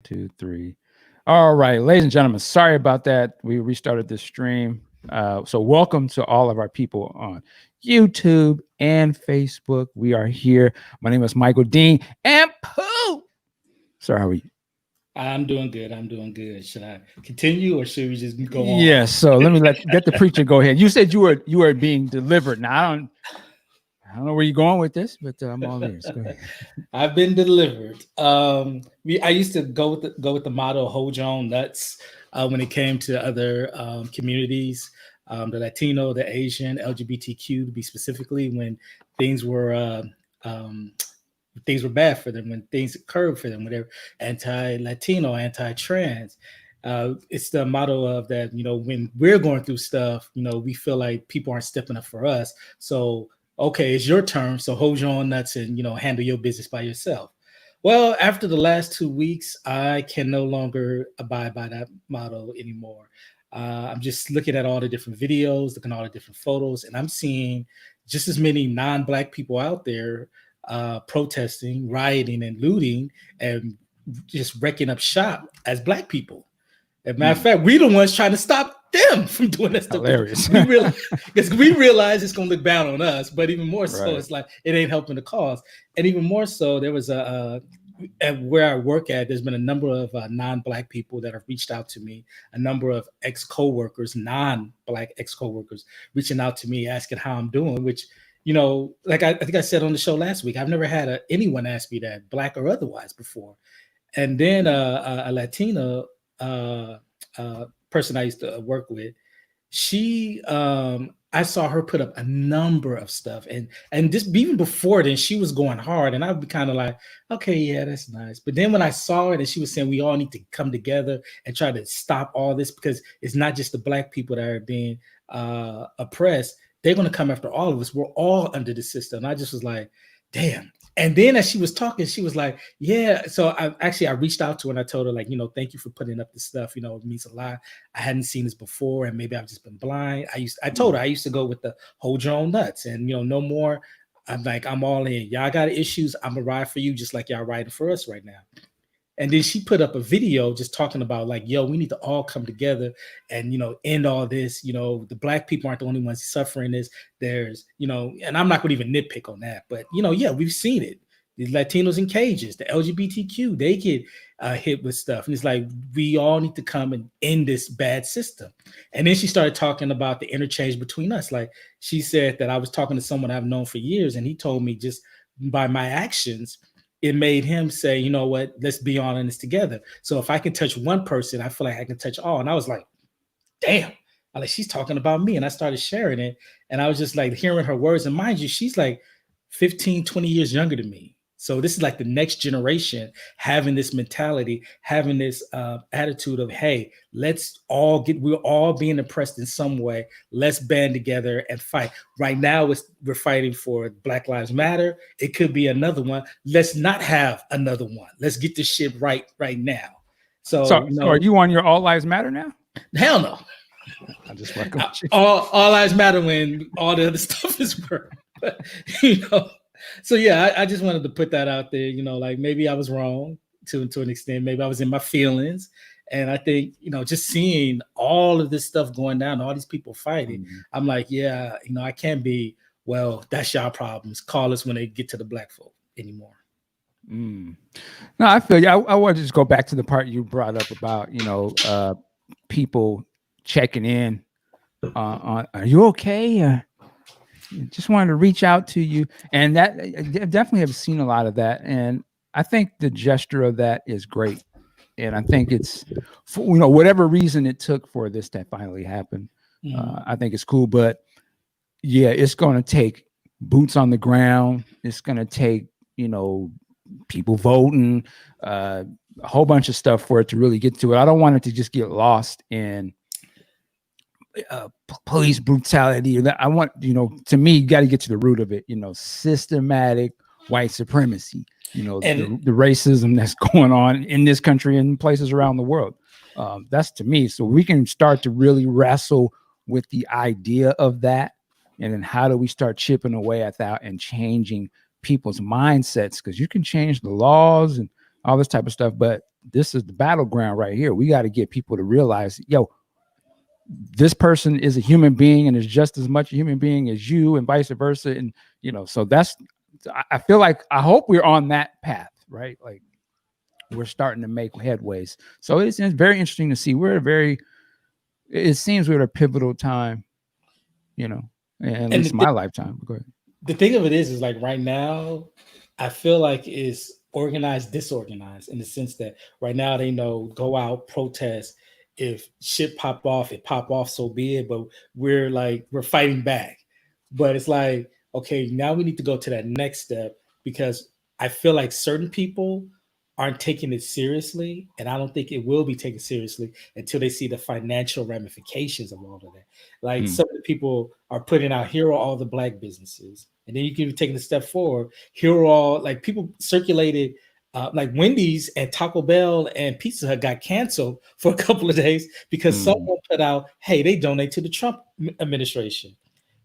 2, 3. All right, ladies and gentlemen, sorry about that. We restarted this stream. So welcome to all of our people on YouTube and Facebook. We are here. My name is Michael Dean and Pooh. Sir, how are you? I'm doing good. I'm doing good. Should I continue or should we just go on? Yeah, so let me get the preacher go ahead. You said you were being delivered. Now I don't know where you're going with this, but I'm all ears. Go ahead. I've been delivered. I used to go with the motto "Hold your own nuts" when it came to other communities, the Latino, the Asian, LGBTQ to be specifically, when things were bad for them, when things occurred for them, whatever, anti-Latino, anti-trans. It's the motto of that, when we're going through stuff, we feel like people aren't stepping up for us. So, okay, it's your turn. So hold your own nuts and, handle your business by yourself. Well, after the last 2 weeks, I can no longer abide by that motto anymore. I'm just looking at all the different videos, looking at all the different photos, and I'm seeing just as many non-Black people out there protesting, rioting, and looting, and just wrecking up shop as Black people. As a matter of fact, we the ones trying to stop them from doing that stuff. Hilarious. We realize it's going to look bad on us, but even more so, It's like it ain't helping the cause. And even more so, there was at where I work at, there's been a number of non-Black people that have reached out to me, a number of ex-coworkers, non-Black ex-coworkers, reaching out to me, asking how I'm doing, which, like I think I said on the show last week, I've never had anyone ask me that, Black or otherwise, before. And then a Latina person I used to work with, she I saw her put up a number of stuff, and just even before then she was going hard, and I'd be kind of like, okay, yeah, that's nice. But then when I saw it and she was saying we all need to come together and try to stop all this, because it's not just the Black people that are being oppressed, they're going to come after all of us. We're all under the system. And I just was like, damn. And then as she was talking, she was like, yeah. So I reached out to her and I told her, like, thank you for putting up this stuff. It means a lot. I hadn't seen this before, and maybe I've just been blind. I told her I used to go with the hold your own nuts, and no more. I'm like, I'm all in. Y'all got issues, I'm gonna ride for you just like y'all riding for us right now. And then she put up a video just talking about, like, yo, we need to all come together and, end all this. The Black people aren't the only ones suffering this. There's, and I'm not going to even nitpick on that, but, yeah, we've seen it. The Latinos in cages, the LGBTQ, they get hit with stuff. And it's like, we all need to come and end this bad system. And then she started talking about the interchange between us. Like, she said that I was talking to someone I've known for years, and he told me just by my actions, it made him say, you know what, let's be all in this together. So if I can touch one person, I feel like I can touch all. And I was like, damn, she's talking about me. And I started sharing it. And I was just like hearing her words. And mind you, she's like 15, 20 years younger than me. So this is like the next generation having this mentality, having this attitude of, hey, we're all being oppressed in some way. Let's band together and fight. Right now, we're fighting for Black Lives Matter. It could be another one. Let's not have another one. Let's get this shit right now. So are you on your All Lives Matter now? Hell no. I just fucking all lives matter when all the other stuff is burned. So yeah, I just wanted to put that out there, like maybe I was wrong to an extent. Maybe I was in my feelings. And I think, just seeing all of this stuff going down, all these people fighting, I'm like, yeah, I can't be, well, that's y'all problems. Call us when they get to the Black folk anymore. No, I feel you. I want to just go back to the part you brought up about, people checking in on, are you okay? Just wanted to reach out to you, and that I definitely have seen a lot of that, and I think the gesture of that is great, and I think it's for, whatever reason it took for this to finally happen. I think it's cool, but yeah, it's going to take boots on the ground. It's going to take people voting, a whole bunch of stuff for it to really get to it. I don't want it to just get lost in police brutality. I want, to me, you got to get to the root of it, systematic white supremacy, the racism that's going on in this country and places around the world. That's to me. So we can start to really wrestle with the idea of that. And then how do we start chipping away at that and changing people's mindsets? Because you can change the laws and all this type of stuff, but this is the battleground right here. We got to get people to realize, yo, this person is a human being and is just as much a human being as you, and vice versa. And so I feel like, I hope we're on that path, right? Like, we're starting to make headways. So it's very interesting to see. It seems we're at a pivotal time, at least my lifetime. Go ahead. The thing of it is like right now, I feel like it's organized, disorganized, in the sense that right now they know, go out, protest. If shit pop off, it pop off, so be it. But we're fighting back. But it's like, okay, now we need to go to that next step, because I feel like certain people aren't taking it seriously, and I don't think it will be taken seriously until they see the financial ramifications of all of that. Like some of the people are putting out, here are all the black businesses, and then you can be taking a step forward. Here are all, like, people circulated, like Wendy's and Taco Bell and Pizza Hut got canceled for a couple of days because someone put out, hey, they donate to the Trump administration.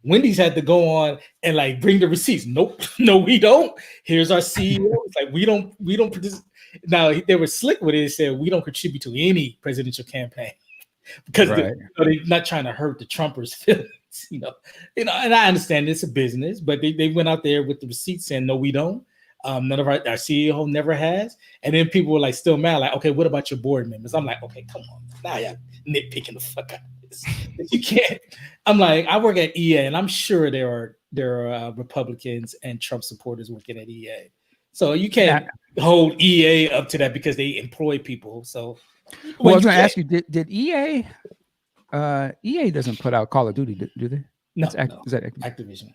Wendy's had to go on and like bring the receipts. Nope, no, we don't. Here's our CEO. It's like we don't participate. Now they were slick with it and said we don't contribute to any presidential campaign because they're not trying to hurt the Trumpers' feelings. And I understand it's a business, but they went out there with the receipts saying no, we don't. None of our CEO never has. And then people were like still mad, like, okay, what about your board members? I'm like, okay, come on, now you're nitpicking the fuck out of this. You can't. I'm like, I work at EA, and I'm sure there are Republicans and Trump supporters working at EA. So you can't hold EA up to that because they employ people. So, well, I was going to ask you, did EA? EA doesn't put out Call of Duty, do they? No, is that Activision?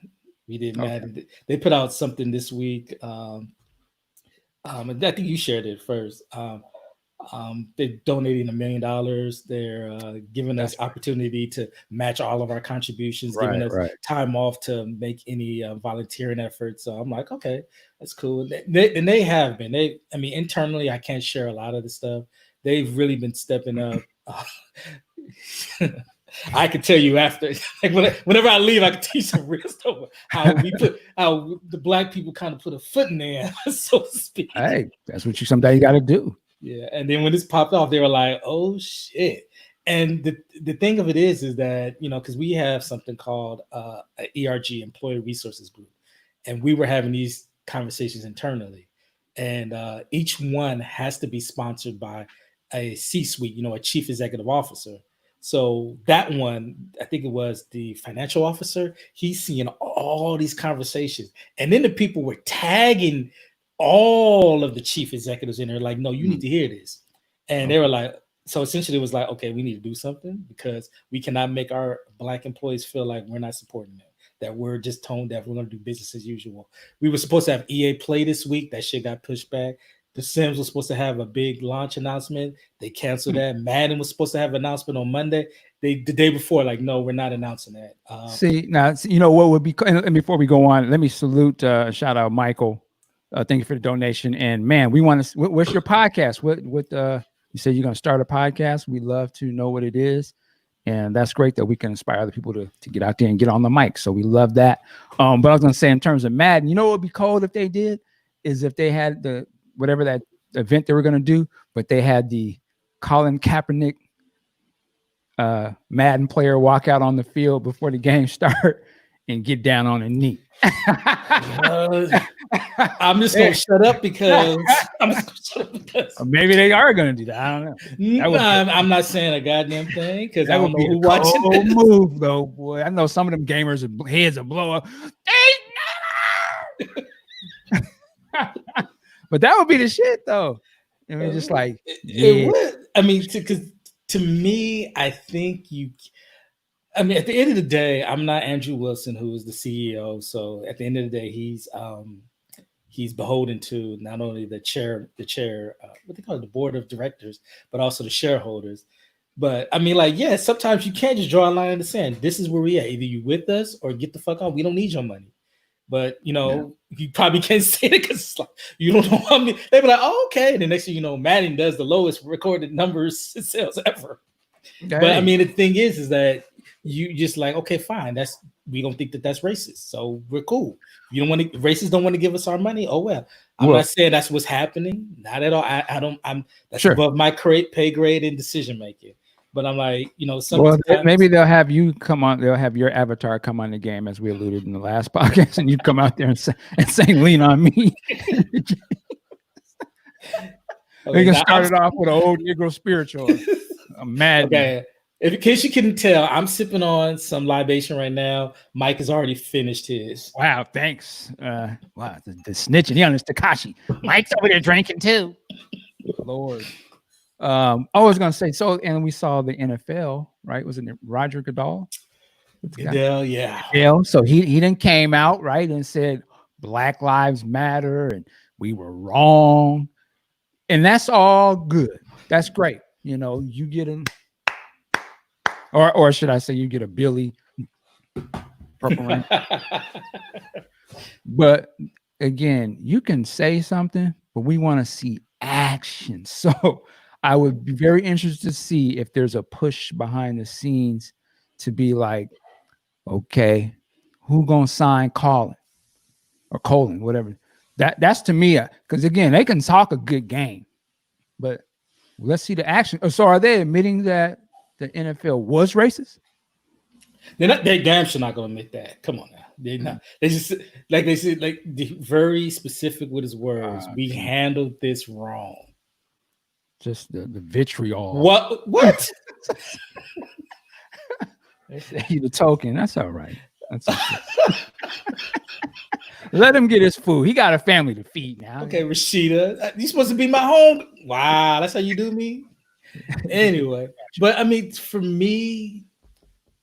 We didn't. Okay. They put out something this week. I think you shared it first. They're donating $1 million. They're giving us opportunity to match all of our contributions, giving us time off to make any volunteering efforts. So I'm like, okay, that's cool. And they have been. Internally, I can't share a lot of the stuff. They've really been stepping up. I can tell you after, like whenever I leave, I can tell you some real stuff. How the black people kind of put a foot in there, so to speak. Hey, that's what sometimes you got to do. Yeah, and then when this popped off, they were like, "Oh shit!" And the thing of it is that because we have something called an ERG, Employee Resources Group, and we were having these conversations internally, and each one has to be sponsored by a C-suite, a chief executive officer. So that one, I think it was the financial officer, he's seeing all these conversations. And then the people were tagging all of the chief executives in there, like, no, you need to hear this. And they were like, so essentially it was like, okay, we need to do something because we cannot make our black employees feel like we're not supporting them, that we're just tone deaf, we're going to do business as usual. We were supposed to have EA Play this week. That shit got pushed back. The Sims was supposed to have a big launch announcement. They canceled that. Madden was supposed to have an announcement on Monday. The day before, like, no, we're not announcing that. What would be, and before we go on, let me salute, shout out Michael. Thank you for the donation. And man, we want to, what's your podcast? What you said you're going to start a podcast. We love to know what it is. And that's great that we can inspire other people to get out there and get on the mic. So we love that. But I was going to say, in terms of Madden, what would be cool if they did is if they had whatever that event they were going to do, but they had the Colin Kaepernick Madden player walk out on the field before the game start and get down on a knee. I'm just going to shut up because maybe they are going to do that. I don't know. I'm not saying a goddamn thing because I don't know who watching this move though, boy. I know some of them gamers heads will blow up. But that would be the shit, though. Just like it would. Because to me, I think at the end of the day, I'm not Andrew Wilson, who is the CEO. So at the end of the day, he's beholden to not only the chair, what they call it, the board of directors, but also the shareholders. But sometimes you can't just draw a line in the sand. This is where we at. Either you with us or get the fuck out. We don't need your money. But you probably can't say it because it's like you don't know how many. They be like, "Oh, okay." And the next thing you know, Madden does the lowest recorded numbers sales ever. Okay. But the thing is that you just like, okay, fine. We don't think that's racist, so we're cool. You don't want to. Racists don't want to give us our money. Oh well. I'm not saying that's what's happening. Not at all. I don't. That's above my pay grade in decision making. But I'm like, sometimes maybe they'll have you come on. They'll have your avatar come on the game, as we alluded in the last podcast, and you come out there and say, "Lean on me." They can start it off with an old Negro spiritual. Mad. Okay. In case you couldn't tell, I'm sipping on some libation right now. Mike has already finished his. Wow, thanks. Wow, the snitching. He on his Takashi. Mike's over there drinking too. Lord. I was gonna say, and we saw the NFL, right? Was it Roger Goodell? Goodell, yeah. So he then came out, right, and said Black Lives Matter and we were wrong. And that's all good. That's great. You get him, or should I say you get a Billy Purple Rain. But again, you can say something, but we want to see action. So I would be very interested to see if there's a push behind the scenes to be like, okay, who gonna sign Colin or Colin, whatever. That's to me, because again, they can talk a good game, but let's see the action. So are they admitting that the NFL was racist? They damn sure not gonna admit that. Come on now. They're not. They just they said very specific with his words. We handled this wrong. Just the vitriol. What? They say the token. That's all right. That's okay. Let him get his food. He got a family to feed now. Okay, Rashida, you supposed to be my home. Wow, that's how you do me. Anyway, but I mean, for me,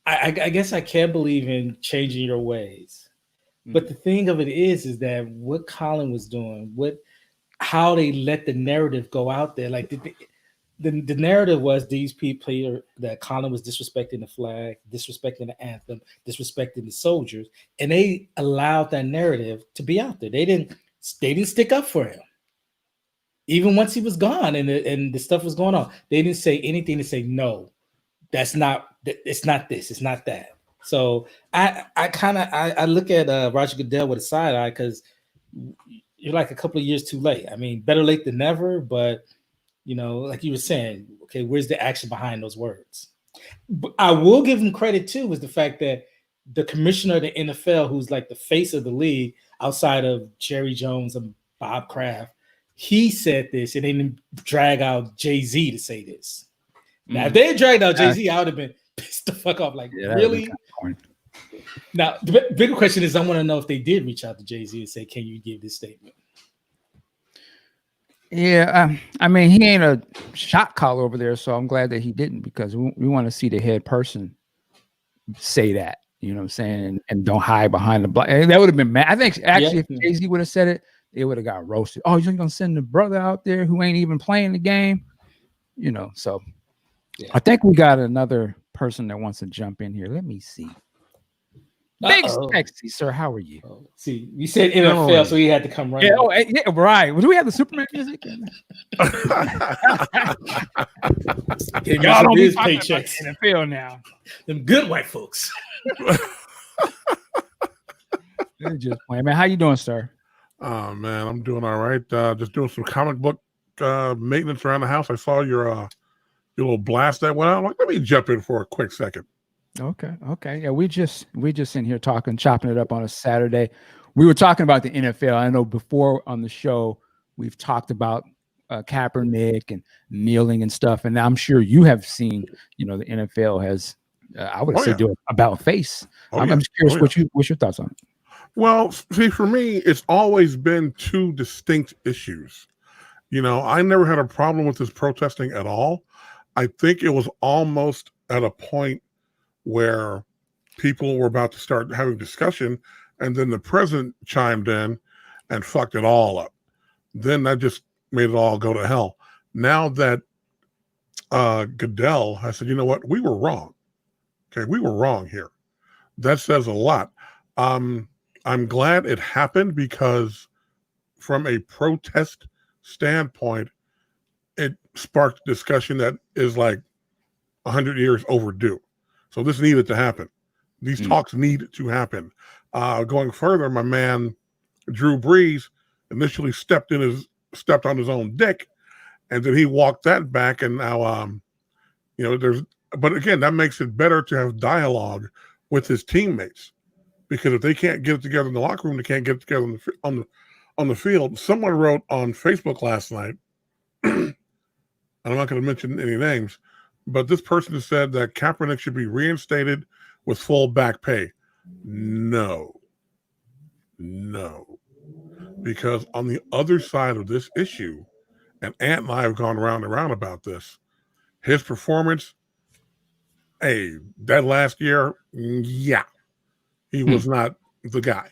I guess I can't believe in changing your ways. But the thing of it is that what Colin was doing, how they let the narrative go out there, like the narrative was these people that Colin was disrespecting the flag, disrespecting the anthem, disrespecting the soldiers, and they allowed that narrative to be out there. They didn't stick up for him. Even once he was gone and the stuff was going on, they didn't say anything to say, no, it's not this, it's not that. So I look at Roger Goodell with a side eye, because you're like a couple of years too late. I mean, better late than never, but like you were saying, okay, where's the action behind those words? But I will give him credit too, was the fact that the commissioner of the NFL, who's like the face of the league outside of Jerry Jones and Bob Kraft, he said this, and they didn't drag out Jay-Z to say this. Now, if they had dragged out Jay-Z, I would have been pissed the fuck off. Like, really? Now, the bigger question is, I want to know if they did reach out to Jay-Z and say, can you give this statement? Yeah, I mean, he ain't a shot caller over there, so I'm glad that he didn't, because we want to see the head person say that, you know what I'm saying, and don't hide behind the black. That would have been mad. I think actually, if Jay-Z would have said it, it would have got roasted. Oh, you're gonna send the brother out there who ain't even playing the game, So I think we got another person that wants to jump in here. Let me see. Big Sexy, sir. How are you? See, you said NFL, so he had to come right. Yeah, right. Well, do we have the Superman music? Y'all don't be paychecks. NFL now. Them good white folks. They're just playing, man. How you doing, sir? Oh man, I'm doing all right. Just doing some comic book maintenance around the house. I saw your little blast that went out. I'm like, let me jump in for a quick second. Okay. Yeah, we just in here chopping it up on a Saturday. We were talking about the NFL. I know before on the show we've talked about Kaepernick and kneeling and stuff, and I'm sure you have seen. The NFL has, I would say, do it about face. I'm just curious what's your thoughts on it. Well, see, for me, it's always been two distinct issues. I never had a problem with this protesting at all. I think it was almost at a point where people were about to start having discussion, and then the president chimed in and fucked it all up. Then that just made it all go to hell. Now that Goodell has said, you know what, we were wrong. Okay, we were wrong here. That says a lot. I'm glad it happened, because from a protest standpoint, it sparked discussion that is like 100 years overdue. So this needed to happen. These talks need to happen. Going further, my man Drew Brees initially stepped on his own dick, and then he walked that back, and now but again, that makes it better to have dialogue with his teammates, because if they can't get it together in the locker room, they can't get it together on the field. Someone wrote on Facebook last night, and I'm not going to mention any names, but this person said that Kaepernick should be reinstated with full back pay. No, because on the other side of this issue, and Ant and I have gone round and round about this, his performance, that last year, yeah, he was not the guy.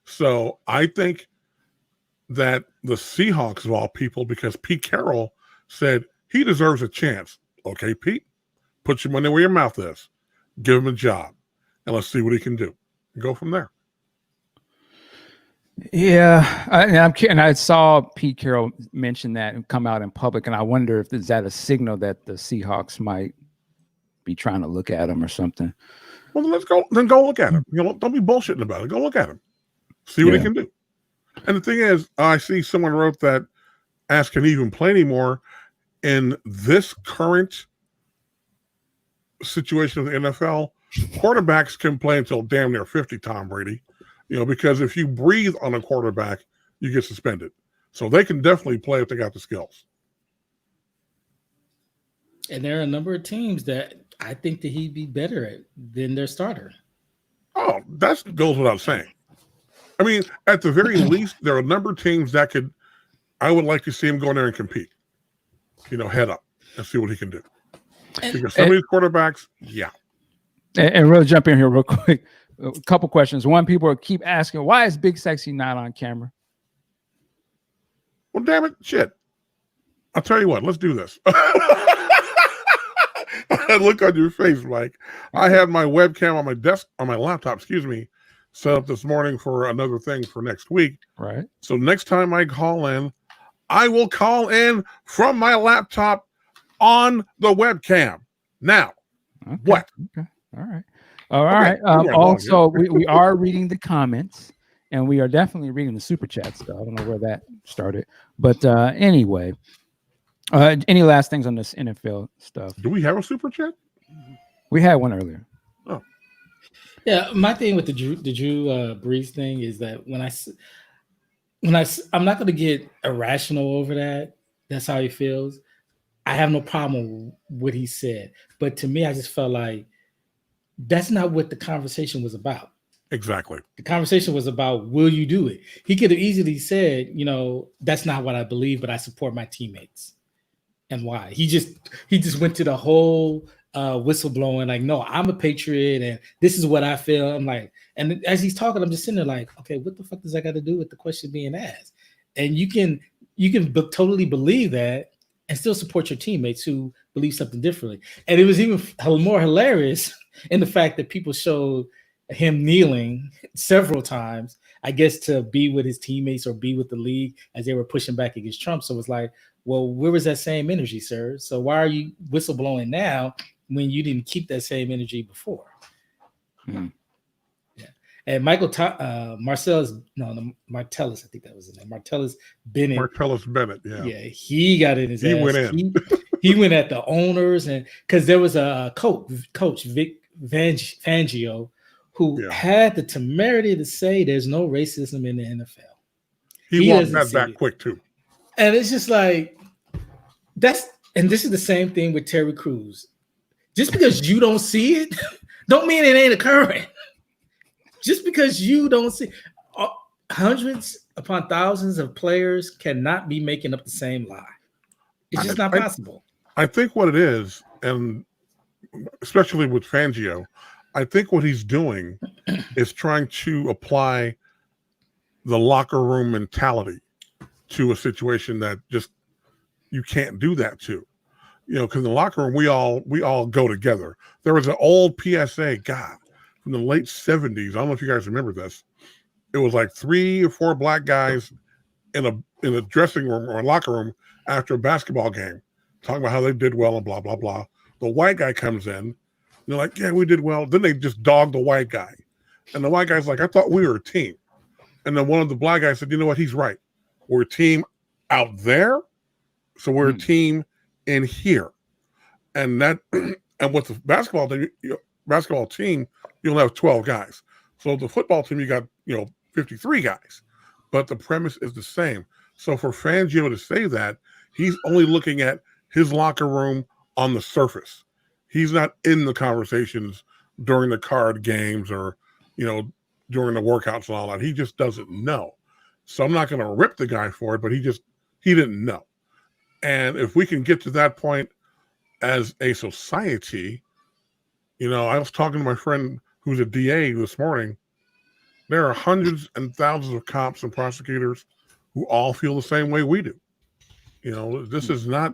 So I think that the Seahawks, of all people, because Pete Carroll said he deserves a chance. Okay, Pete, put your money where your mouth is. Give him a job, and let's see what he can do. Go from there. Yeah, I saw Pete Carroll mention that and come out in public, and I wonder if is that a signal that the Seahawks might be trying to look at him or something. Well, then let's go. Then go look at him. Don't be bullshitting about it. Go look at him. See what he can do. And the thing is, I see someone wrote that ask, can he even play anymore in this current situation of the NFL? Quarterbacks can play until damn near 50, Tom Brady. Because if you breathe on a quarterback, you get suspended. So they can definitely play if they got the skills. And there are a number of teams that I think that he'd be better at than their starter. Oh, that goes without saying. I mean, at the very least, there are a number of teams that I would like to see him go in there and compete. Head up and see what he can do. Because some of these quarterbacks, yeah. And really jump in here real quick. A couple questions. One, people keep asking, why is Big Sexy not on camera? Well, damn it, shit. I'll tell you what, let's do this. Look on your face, Mike. I had my webcam on my desk, on my laptop, set up this morning for another thing for next week. Right. So next time I call in, I will call in from my laptop on the webcam. Now, what? Okay. All right. All right. Also, we are reading the comments, and we are definitely reading the super chats. So I don't know where that started, but anyway, any last things on this NFL stuff? Do we have a super chat? We had one earlier. Oh, yeah. My thing with the Drew Brees thing is that I'm not going to get irrational over that. That's how he feels. I have no problem with what he said, but to me, I just felt like that's not what the conversation was about. Exactly. The conversation was about, will you do it? He could have easily said, that's not what I believe, but I support my teammates. And why? He just went to the whole whistleblowing, like, no, I'm a patriot and this is what I feel. I'm like, and as he's talking, I'm just sitting there like, okay, what the fuck does that got to do with the question being asked? And you can totally believe that and still support your teammates who believe something differently. And it was even more hilarious in the fact that people showed him kneeling several times, I guess, to be with his teammates or be with the league as they were pushing back against Trump. So it's like, well, where was that same energy, sir? So why are you whistleblowing now when you didn't keep that same energy before? Hmm. Yeah. And Martellus, I think that was his name. Martellus Bennett. Yeah. Yeah, he got in his ass. Went in. He went at the owners, and because there was a coach Vic Fangio, who had the temerity to say there's no racism in the NFL. He walked that back quick too. And it's just like, this is the same thing with Terry Crews. Just because you don't see it, don't mean it ain't occurring. Just because you don't see, hundreds upon thousands of players cannot be making up the same lie. It's just not possible. I think what it is, and especially with Fangio, I think what he's doing is trying to apply the locker room mentality to a situation that just you can't do that to. Because in the locker room, we all go together. There was an old PSA, God, from the late 70s. I don't know if you guys remember this. It was like 3 or 4 black guys in a dressing room or a locker room after a basketball game, talking about how they did well and blah, blah, blah. The white guy comes in. They're like, yeah, we did well. Then they just dog the white guy. And the white guy's like, I thought we were a team. And then one of the black guys said, you know what? He's right. We're a team out there, so we're a team in here. And that, and with the basketball team, you'll have 12 guys. So the football team, you got 53 guys, but the premise is the same. So for Fangio to say that, he's only looking at his locker room on the surface. He's not in the conversations during the card games or during the workouts and all that. He just doesn't know. So I'm not going to rip the guy for it, but he didn't know. And if we can get to that point as a society, I was talking to my friend who's a DA this morning. There are hundreds and thousands of cops and prosecutors who all feel the same way we do. This is not,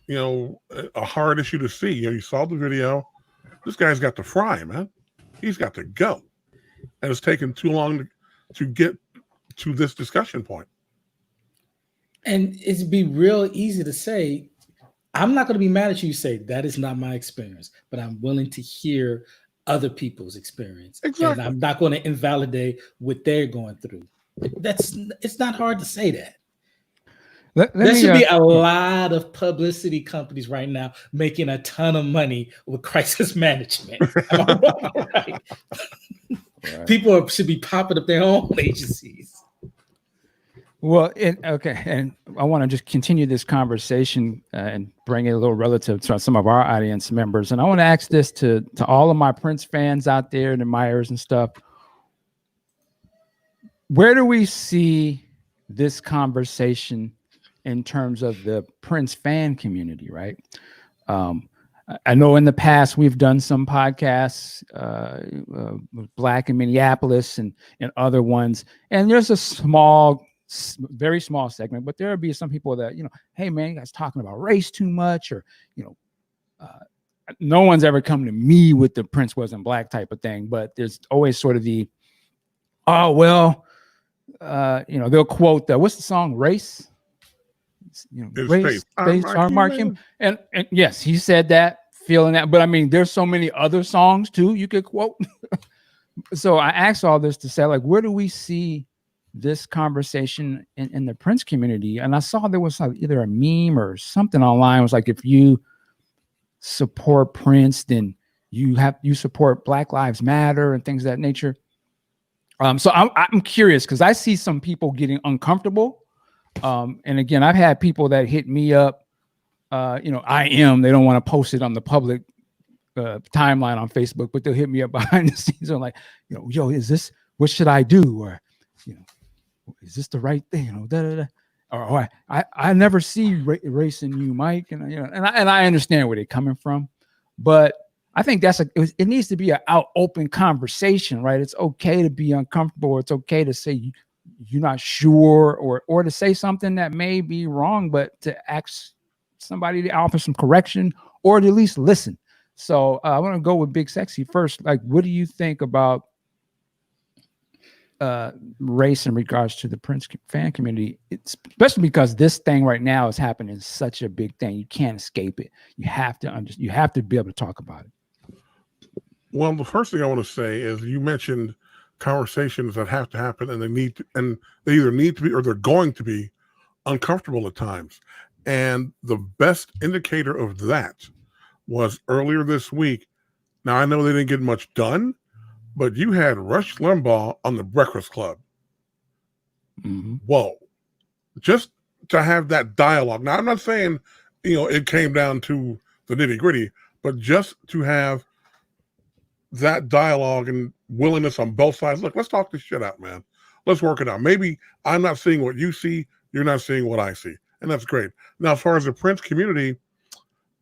a hard issue to see. You saw the video. This guy's got to fry, man. He's got to go. And it's taken too long to get to this discussion point. And it'd be real easy to say, I'm not going to be mad at you. Say that is not my experience, but I'm willing to hear other people's experience. Exactly. And I'm not going to invalidate what they're going through. It's not hard to say that. There should be a lot of publicity companies right now making a ton of money with crisis management. Right. People should be popping up their own agencies. Well, and I want to just continue this conversation and bring it a little relative to some of our audience members. And I want to ask this to all of my Prince fans out there and admirers and stuff. Where do we see this conversation in terms of the Prince fan community, right? I know in the past we've done some podcasts, Black in Minneapolis and other ones, and there's a very small segment, but there'll be some people that, hey man, you guys talking about race too much, or, no one's ever come to me with the Prince wasn't black type of thing, but there's always sort of the, oh, well, they'll quote what's the song, Race? Race, mark him. And yes, he said that, feeling that, but I mean, there's so many other songs too you could quote. So I asked all this to say, like, where do we see this conversation in the Prince community? And I saw there was either a meme or something online. It was like, if you support Prince, then you support Black Lives Matter and things of that nature. So I'm curious because I see some people getting uncomfortable. And again, I've had people that hit me up, they don't want to post it on the public timeline on Facebook, but they'll hit me up behind the scenes and like, yo, what should I do? Or, is this the right thing? Or I never see race in you, Mike. And, and I understand where they're coming from, but I think it needs to be an open conversation, right? It's okay to be uncomfortable. It's okay to say you're not sure, or to say something that may be wrong, but to ask somebody to offer some correction or to at least listen. So I want to go with Big Sexy first. Like, what do you think about race in regards to the Prince fan community? Especially because this thing right now is happening, such a big thing. You can't escape it. You have to be able to talk about it. Well, the first thing I want to say is you mentioned conversations that have to happen, and they either need to be or they're going to be uncomfortable at times. And the best indicator of that was earlier this week. Now, I know they didn't get much done, but you had Rush Limbaugh on the Breakfast Club. Mm-hmm. Whoa. Just to have that dialogue. Now, I'm not saying, it came down to the nitty gritty, but just to have that dialogue and willingness on both sides. Look, let's talk this shit out, man. Let's work it out. Maybe I'm not seeing what you see. You're not seeing what I see. And that's great. Now, as far as the Prince community,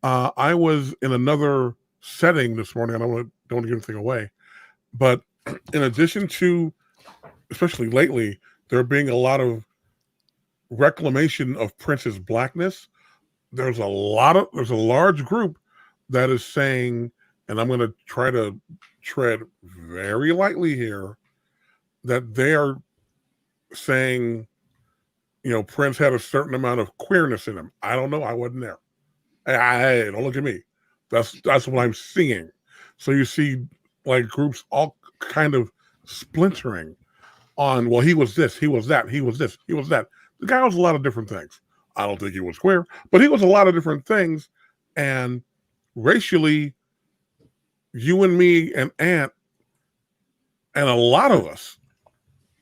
I was in another setting this morning. I don't want to give anything away. But in addition to, especially lately, there being a lot of reclamation of Prince's blackness, there's a large group that is saying, and I'm going to try to tread very lightly here, that they are saying, Prince had a certain amount of queerness in him. I don't know. I wasn't there. Hey, don't look at me. That's what I'm seeing. So you see like groups all kind of splintering. on, well, he was this, he was that, he was this, he was that. The guy was a lot of different things. I don't think he was queer, but he was a lot of different things. And racially, you and me and Ant and a lot of us,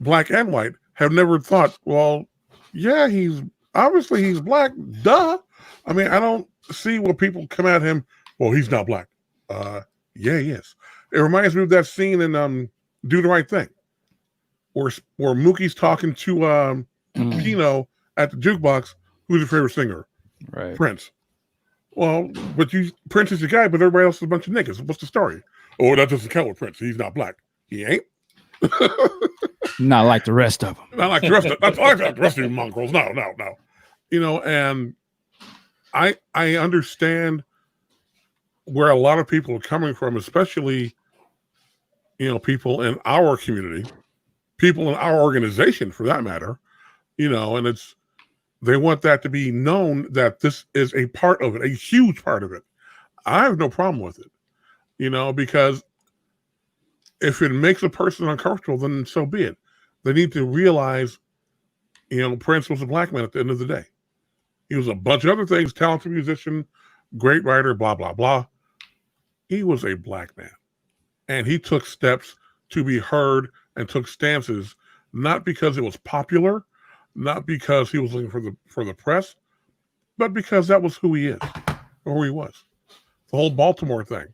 black and white, have never thought, well, yeah, he's black, duh. I mean, I don't see what people come at him, well, he's not black. Yeah, he is. It reminds me of that scene in Do the Right Thing, where Mookie's talking to Pino at the jukebox. Who's your favorite singer? Right. Prince. Well, but Prince is your guy, but everybody else is a bunch of niggas. What's the story? Oh, that doesn't count with Prince. He's not black. He ain't. Not like the rest of them. Not like the rest of the rest of you mongrels. No. You know, and I understand where a lot of people are coming from, especially, you know, people in our community, people in our organization for that matter, you know, and they want that to be known that this is a part of it, a huge part of it. I have no problem with it, you know, because if it makes a person uncomfortable, then so be it. They need to realize, you know, Prince was a black man at the end of the day. He was a bunch of other things, talented musician, great writer, blah, blah, blah. He was a black man. And he took steps to be heard and took stances, not because it was popular, not because he was looking for the press, but because that was who he is, or who he was. The whole Baltimore thing,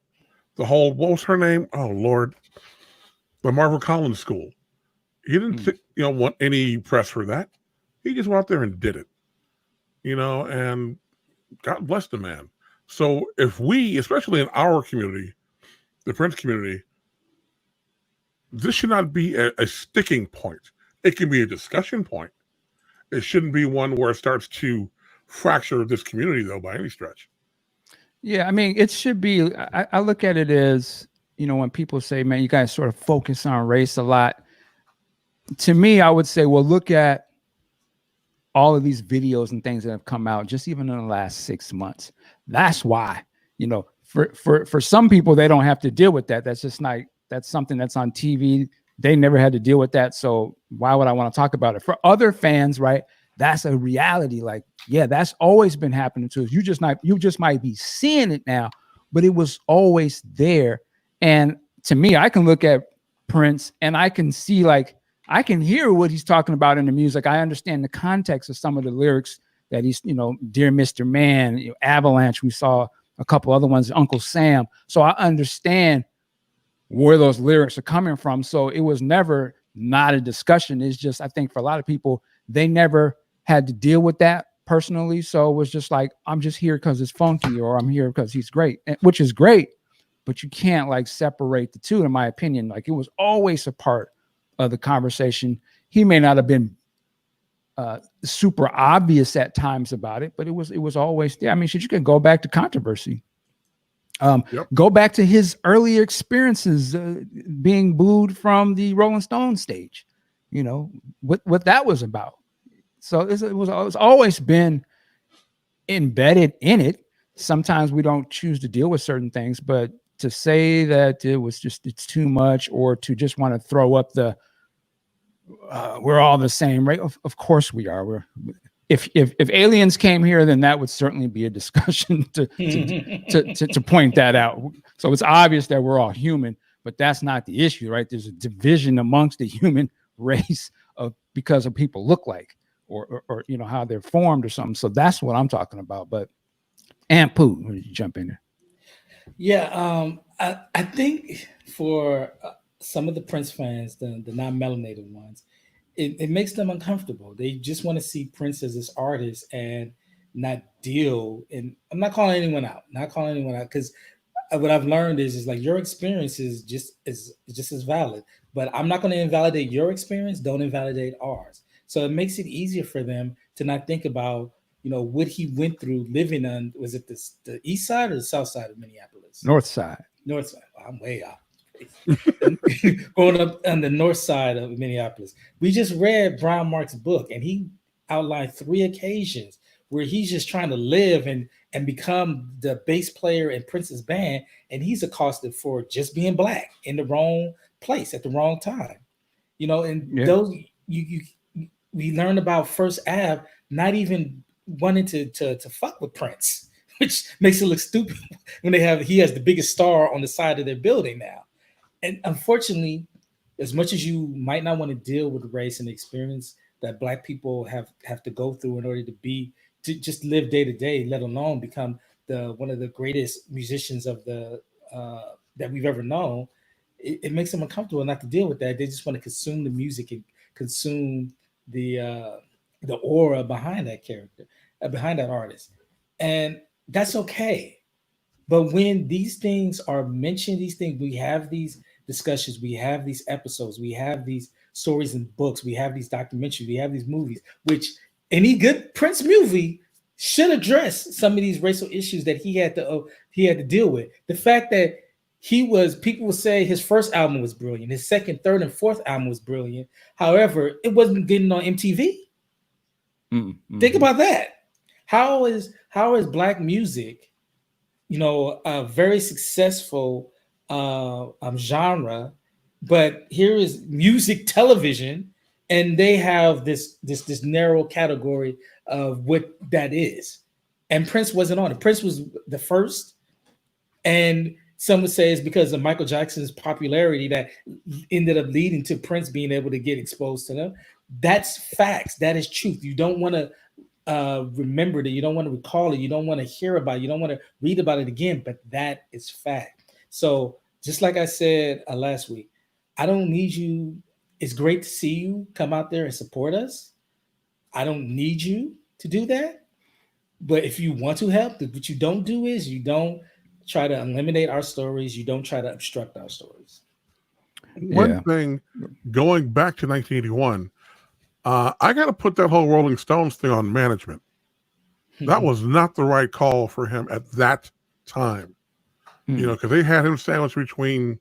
what was her name? Oh, Lord. The Marvel Collins School. He didn't want any press for that. He just went out there and did it, you know, and God bless the man. So if we, especially in our community, the Prince community, this should not be a sticking point. It can be a discussion point. It shouldn't be one where it starts to fracture this community, though, by any stretch. Yeah, I mean, it should be. I look at it as, you know, when people say, man, you guys sort of focus on race a lot. To me, I would say, well, look at all of these videos and things that have come out just even in the last 6 months. That's why, you know, for some people, they don't have to deal with that. That's just not, that's something that's on TV. They never had to deal with that. So why would I want to talk about it? For other fans, right, that's a reality. Like, yeah, that's always been happening to us. You just might be seeing it now, but it was always there. And to me, I can look at Prince and I can see, like, I can hear what he's talking about in the music. I understand the context of some of the lyrics that he's, you know, Dear Mr. Man, you know, Avalanche. We saw a couple other ones, Uncle Sam. So I understand where those lyrics are coming from. So it was never not a discussion. It's just, I think for a lot of people, they never had to deal with that personally. So it was just like, I'm just here because it's funky, or I'm here because he's great, which is great. But you can't like separate the two, in my opinion. Like, it was always a part of the conversation. He may not have been super obvious at times about it, but it was always there. I mean, you can go back to Controversy. Go back to his earlier experiences being booed from the Rolling Stones stage, you know, what that was about. So it's always been embedded in it. Sometimes we don't choose to deal with certain things, but to say that it's too much, or to just want to throw up the we're all the same, right? Of course we are. If aliens came here, then that would certainly be a discussion to point that out. So it's obvious that we're all human, but that's not the issue, right? There's a division amongst the human race because of people look like, or you know, how they're formed or something. So that's what I'm talking about. But Aunt Pooh, when you jump in there. Yeah, I think for some of the Prince fans, the non-melanated ones, it makes them uncomfortable. They just want to see Prince as this artist and not deal. And I'm not calling anyone out, because what I've learned is like, your experience is just as valid, but I'm not going to invalidate your experience. Don't invalidate ours. So it makes it easier for them to not think about, you know, what he went through living on, was it the east side or the south side of Minneapolis? North side. Oh, I'm way out. Growing up on the north side of Minneapolis. We just read Brian Mark's book, and he outlined 3 occasions where he's just trying to live and become the bass player in Prince's band, and he's accosted for just being black in the wrong place at the wrong time. And those we learned about First Ave not even wanting to fuck with Prince, which makes it look stupid when he has the biggest star on the side of their building now. And unfortunately, as much as you might not want to deal with race and the experience that Black people have to go through in order to just live day to day, let alone become one of the greatest musicians of that we've ever known, it makes them uncomfortable not to deal with that. They just want to consume the music and consume the aura behind that character, behind that artist, and that's okay. But when these things are mentioned, we have these discussions, we have these episodes, we have these stories and books, we have these documentaries, we have these movies, which any good Prince movie should address some of these racial issues that he had to deal with. The fact that people will say his first album was brilliant, his second, third, and fourth album was brilliant. However, it wasn't getting on MTV. Mm-hmm. Think about that. How is Black music, a very successful genre, but here is music television, and they have this narrow category of what that is. And Prince wasn't on it. Prince was the first, and some would say it's because of Michael Jackson's popularity that ended up leading to Prince being able to get exposed to them. That's facts. That is truth. You don't want to remember that. You don't want to recall it. You don't want to hear about it. You don't want to read about it again, but that is fact. So just like I said last week, I don't need you. It's great to see you come out there and support us. I don't need you to do that. But if you want to help, what you don't do is you don't try to eliminate our stories. You don't try to obstruct our stories. One thing, going back to 1981, I got to put that whole Rolling Stones thing on management. That was not the right call for him at that time. Because they had him sandwiched between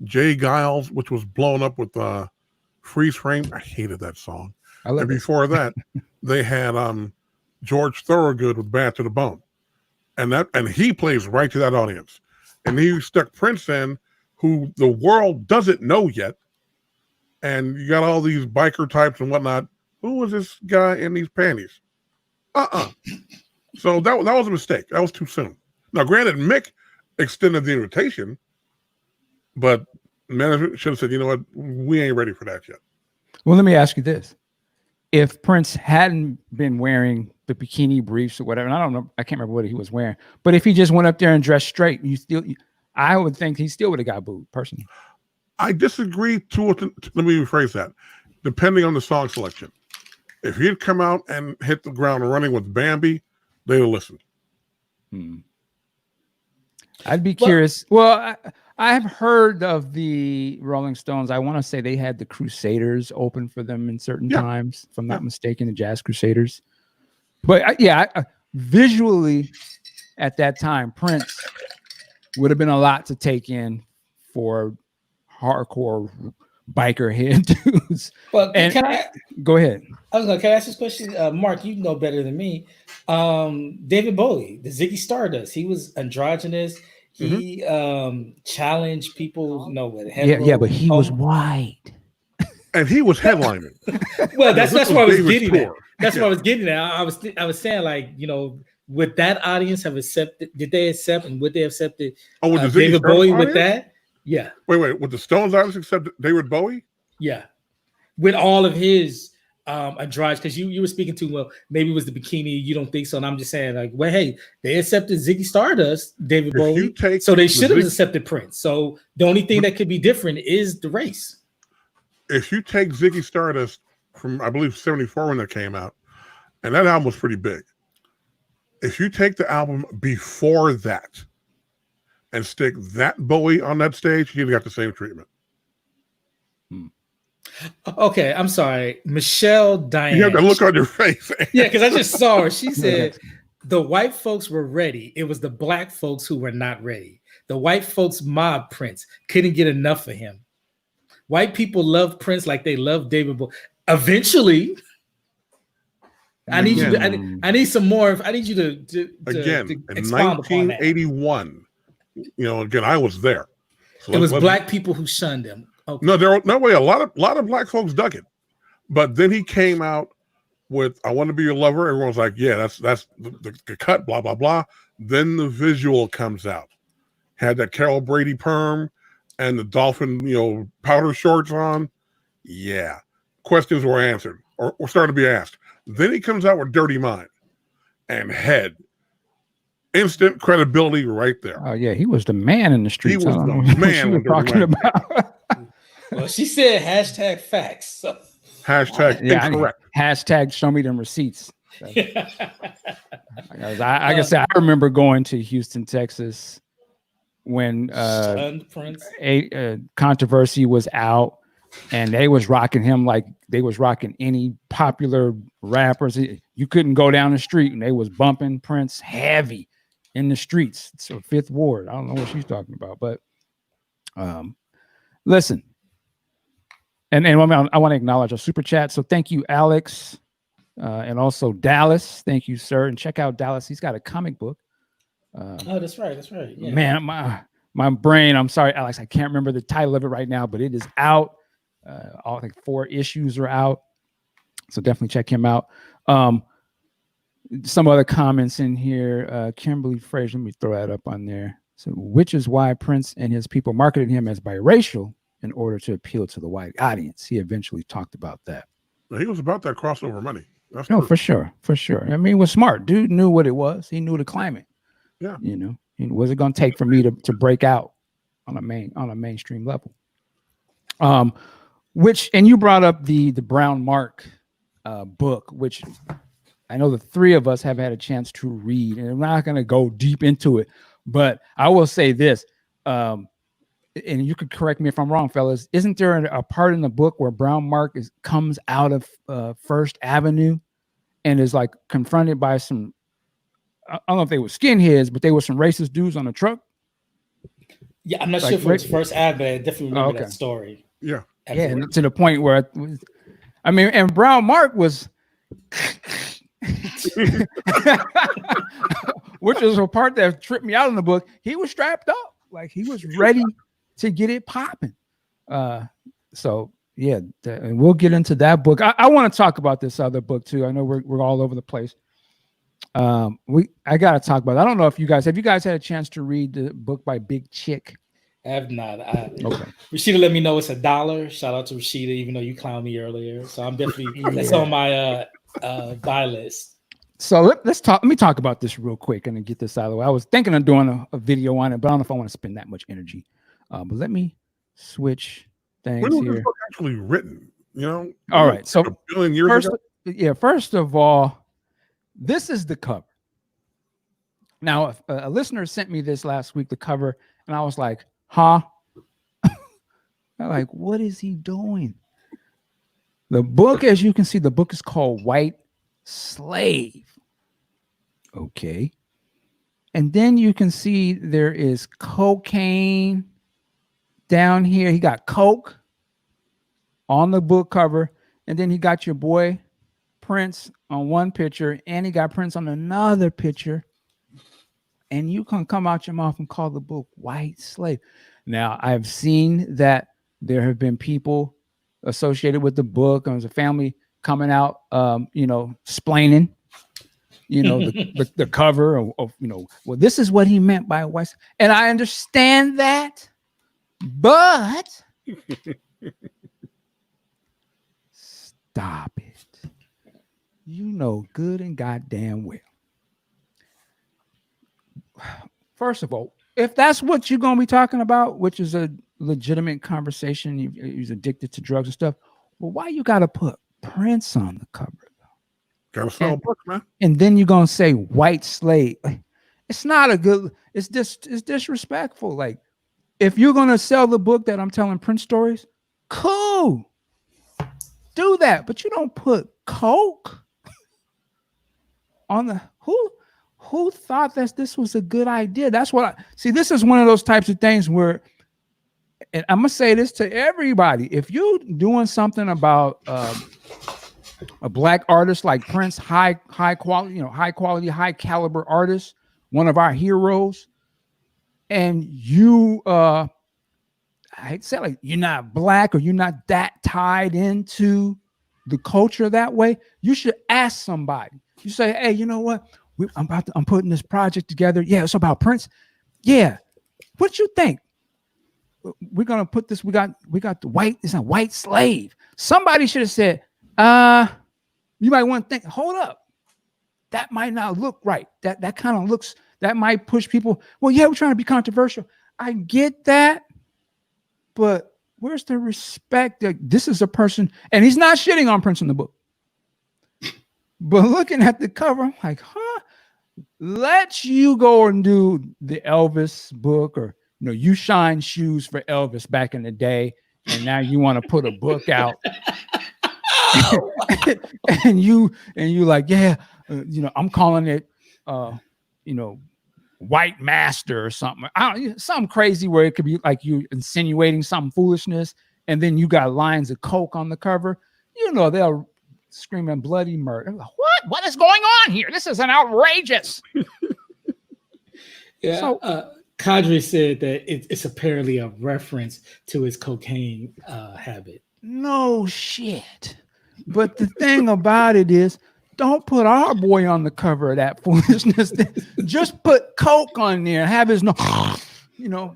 Jay Giles, which was blown up with Freeze Frame. I hated that song. And before that, they had George Thorogood with Bad to the Bone. And he plays right to that audience. And he stuck Prince in, who the world doesn't know yet. And you got all these biker types and whatnot. Who was this guy in these panties? So that was a mistake. That was too soon. Now, granted, Mick extended the invitation, but management should have said, you know what, we ain't ready for that yet. Well, let me ask you this. If Prince hadn't been wearing the bikini briefs or whatever, and I don't know, I can't remember what he was wearing, but if he just went up there and dressed straight, I would think he still would have got booed, personally. I disagree let me rephrase that. Depending on the song selection. If he'd come out and hit the ground running with Bambi, they'd have listened. I'd be curious. Well, I have heard of the Rolling Stones. I want to say they had the Crusaders open for them in certain times, if I'm not mistaken, the Jazz Crusaders. But visually at that time, Prince would have been a lot to take in for hardcore biker head dudes. Well, can I go ahead? Can I ask this question? Mark, you know better than me. David Bowie, the Ziggy Stardust, he was androgynous. He challenged people, but he was white. And he was headlining. Well, that's what I was getting at. That's what I was getting at. I was saying, would that audience have accepted? Did they accept and would they have accepted David Bowie with that? Yeah. Wait. Would the Stones audience accept David Bowie? Yeah. With all of his androgynous, because you were speaking to, well, maybe it was the bikini, you don't think so, and I'm just saying, hey, they accepted Ziggy Stardust, David Bowie, so they should have accepted Prince. So the only thing that could be different is the race. If you take Ziggy Stardust from, I believe, 74 when that came out, and that album was pretty big. If you take the album before that and stick that Bowie on that stage, you'd got the same treatment. Okay, I'm sorry. Michelle Diane. You have to look on your face. Yeah, because I just saw her. She said the white folks were ready. It was the black folks who were not ready. The white folks mobbed Prince, couldn't get enough of him. White people loved Prince like they loved David Bowie. Eventually, I need you. I need some more. I need you to again to in 1981. Again, I was there. So it was black people who shunned him. Okay. No, there were no way. A lot of black folks dug it, but then he came out with "I Want to Be Your Lover." Everyone was like, "Yeah, that's the cut." Blah blah blah. Then the visual comes out. Had that Carol Brady perm and the dolphin, powder shorts on. Yeah, questions were answered or started to be asked. Then he comes out with "Dirty Mind" and "Head." Instant credibility right there. Oh yeah, he was the man in the streets. He was I don't the know what man you were with Dirty talking Mind. about. Well, she said hashtag facts. So. Hashtag incorrect. Hashtag show me them receipts. Like I Uh, said, I remember going to Houston, Texas when Prince. controversy was out, and they was rocking him like they was rocking any popular rappers. You couldn't go down the street, and they was bumping Prince heavy in the streets. So Fifth Ward. I don't know what she's talking about, but listen. And I want to acknowledge a super chat. So thank you, Alex, and also Dallas. Thank you, sir. And check out Dallas. He's got a comic book. Oh, that's right. That's right. Yeah. Man, my brain. I'm sorry, Alex. I can't remember the title of it right now, but it is out. I think 4 issues are out. So definitely check him out. Some other comments in here. Kimberly Fraser. Let me throw that up on there. So, which is why Prince and his people marketed him as biracial in order to appeal to the white audience. He eventually talked about that. He was about that crossover money. That's no, true. for sure. I mean, he was smart. Dude knew what it was. He knew the climate. Yeah. What's it going to take for me to break out on a mainstream level? And you brought up the Brown Mark book, which I know the 3 of us have had a chance to read, and I'm not going to go deep into it, but I will say this. And you could correct me if I'm wrong, fellas. Isn't there a part in the book where Brown Mark comes out of First Avenue and is like confronted by some, I don't know if they were skinheads, but they were some racist dudes on a truck? Yeah, I'm not sure if it was First Ave, but I definitely remember that story. Yeah. Absolutely. Yeah, to the point where, and Brown Mark was, which is a part that tripped me out in the book. He was strapped up, like he was ready to get it popping. So yeah, and we'll get into that book. I want to talk about this other book too. I know we're all over the place. I gotta talk about it. I don't know if you guys had a chance to read the book by Big Chick. I have not. Okay. Rashida let me know it's $1. Shout out to Rashida, even though you clowned me earlier. So I'm definitely that's on my buy list. So let me talk about this real quick and then get this out of the way. I was thinking of doing a video on it, but I don't know if I want to spend that much energy. But let me switch things when was here. this book actually written? All right. So a billion years ago? First of all, this is the cover. Now, a listener sent me this last week, the cover, and I was like, huh? I'm like, what is he doing? The book, as you can see, the book is called White Slave. Okay. And then you can see there is cocaine down here. He got coke on the book cover. And then he got your boy Prince on one picture. And he got Prince on another picture. And you can come out your mouth and call the book White Slave. Now, I've seen that there have been people associated with the book. There's a family coming out, splaining, the cover of, well, this is what he meant by white. And I understand that, but stop it. You know good and goddamn well. First of all, if that's what you're going to be talking about, which is a legitimate conversation, he's addicted to drugs and stuff, well, why you got to put Prince on the cover? Gotta sell books, man. And then you're going to say White Slave. It's not a good, it's disrespectful. Like, if you're going to sell the book that I'm telling Prince stories, cool. Do that. But you don't put coke on the, who thought that this was a good idea? That's what this is one of those types of things where, and I'm going to say this to everybody. If you're doing something about a black artist like Prince, high quality, high caliber artist, one of our heroes, and you I hate to say it, like you're not black or you're not that tied into the culture that way, you should ask somebody. You say, hey, you know what? I'm putting this project together. Yeah, it's about Prince. Yeah. What you think? We're gonna put this. We got the white. It's a white slave. Somebody should have said, you might want to think, hold up. That might not look right. That kind of looks, that might push people. Well, yeah, we're trying to be controversial. I get that, but where's the respect that this is a person, and he's not shitting on Prince in the book. But looking at the cover, I'm like, let you go and do the Elvis book, or you shine shoes for Elvis back in the day, and now you want to put a book out, and you like, yeah, I'm calling it, White Master or something. Something crazy where it could be like you insinuating some foolishness, and then you got lines of coke on the cover. They'll screaming bloody murder. Like, what is going on here? This is an outrageous. Yeah. So, Kadri said that it's apparently a reference to his cocaine habit. No shit. But the thing about it is, don't put our boy on the cover of that foolishness. Just put coke on there and have his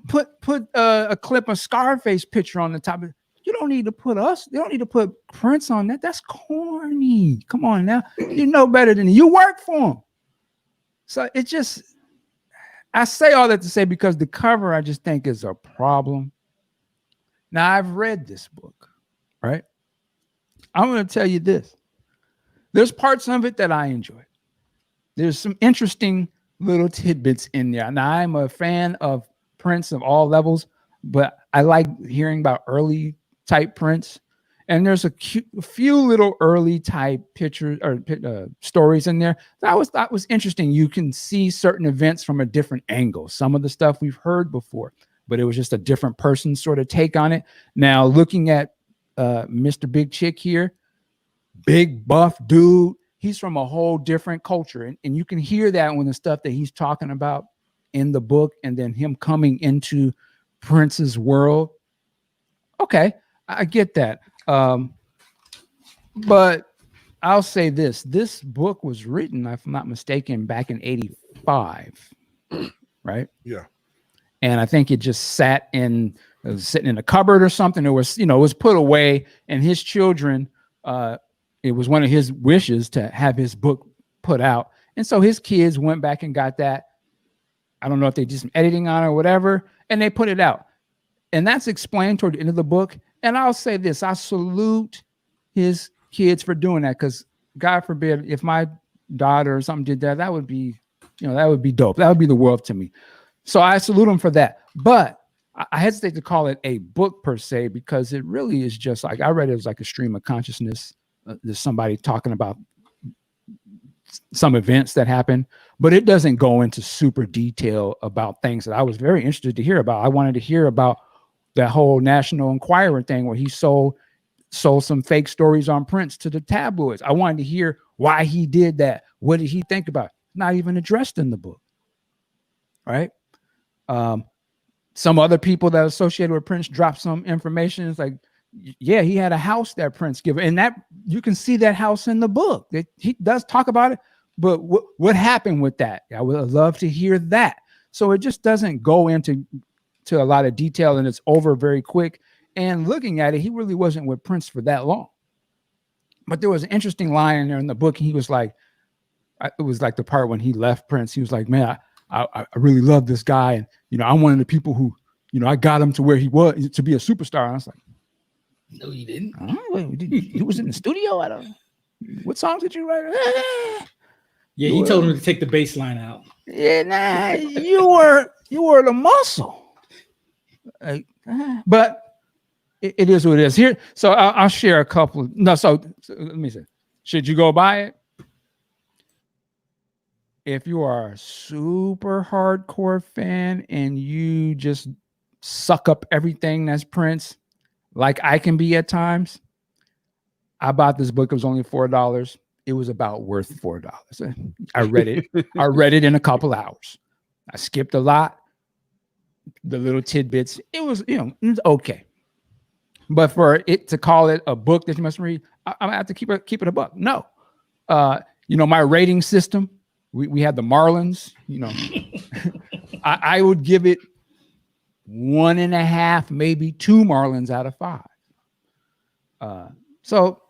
put a clip of Scarface picture on the top of it. You don't need to put us. You don't need to put Prince on that. That's corny. Come on now. You know better than you work for him. So it just, I say all that to say because the cover I just think is a problem. Now I've read this book, right? I'm going to tell you this. There's parts of it that I enjoyed. There's some interesting little tidbits in there. Now I'm a fan of Prince of all levels, but I like hearing about early type Prince, and there's a few little early type pictures or stories in there that was interesting. You can see certain events from a different angle. Some of the stuff we've heard before, but it was just a different person's sort of take on it. Now looking at Mr. Big Chick here, big buff dude, he's from a whole different culture, and you can hear that when the stuff that he's talking about in the book, and then him coming into Prince's world. Okay, I get that. But I'll say this book was written, if I'm not mistaken, back in 85, right? Yeah. And I think it just sitting in a cupboard or something. It was, it was put away, and his children, it was one of his wishes to have his book put out. And so his kids went back and got that. I don't know if they did some editing on it or whatever, and they put it out. And that's explained toward the end of the book. And I'll say this, I salute his kids for doing that, because God forbid if my daughter or something did that, that would be, that would be dope. That would be the world to me. So I salute him for that. But I hesitate to call it a book per se, because it really is just like, I read it as like a stream of consciousness. There's somebody talking about some events that happen, but it doesn't go into super detail about things that I was very interested to hear about. I wanted to hear about that whole National Enquirer thing where he sold some fake stories on Prince to the tabloids. I wanted to hear why he did that. What did he think about it? Not even addressed in the book, right? Some other people that are associated with Prince dropped some information. It's like, yeah, he had a house that Prince gave, and that you can see that house in the book. He does talk about it, but what happened with that? I would love to hear that. So it just doesn't go into a lot of detail, and it's over very quick. And looking at it, he really wasn't with Prince for that long. But there was an interesting line in there in the book. He was like, it was like the part when he left Prince. He was like, man, I really love this guy. And, I'm one of the people who, I got him to where he was to be a superstar. And I was like, no, you didn't. He was in the studio. I don't know. What songs did you write? Yeah, he told him to take the bass line out. Yeah, nah, you were the muscle. But it is what it is here. So I'll share a couple. So let me say, should you go buy it? If you are a super hardcore fan and you just suck up everything that's Prince, like I can be at times, I bought this book. It was only $4. It was about worth $4. I read it. I read it in a couple hours. I skipped a lot. the little tidbits. It was, it was okay. But for it to call it a book that you must read, I'm gonna have to keep it a buck. No. My rating system, we had the Marlins, I would give it 1.5, maybe 2 Marlins out of 5. So,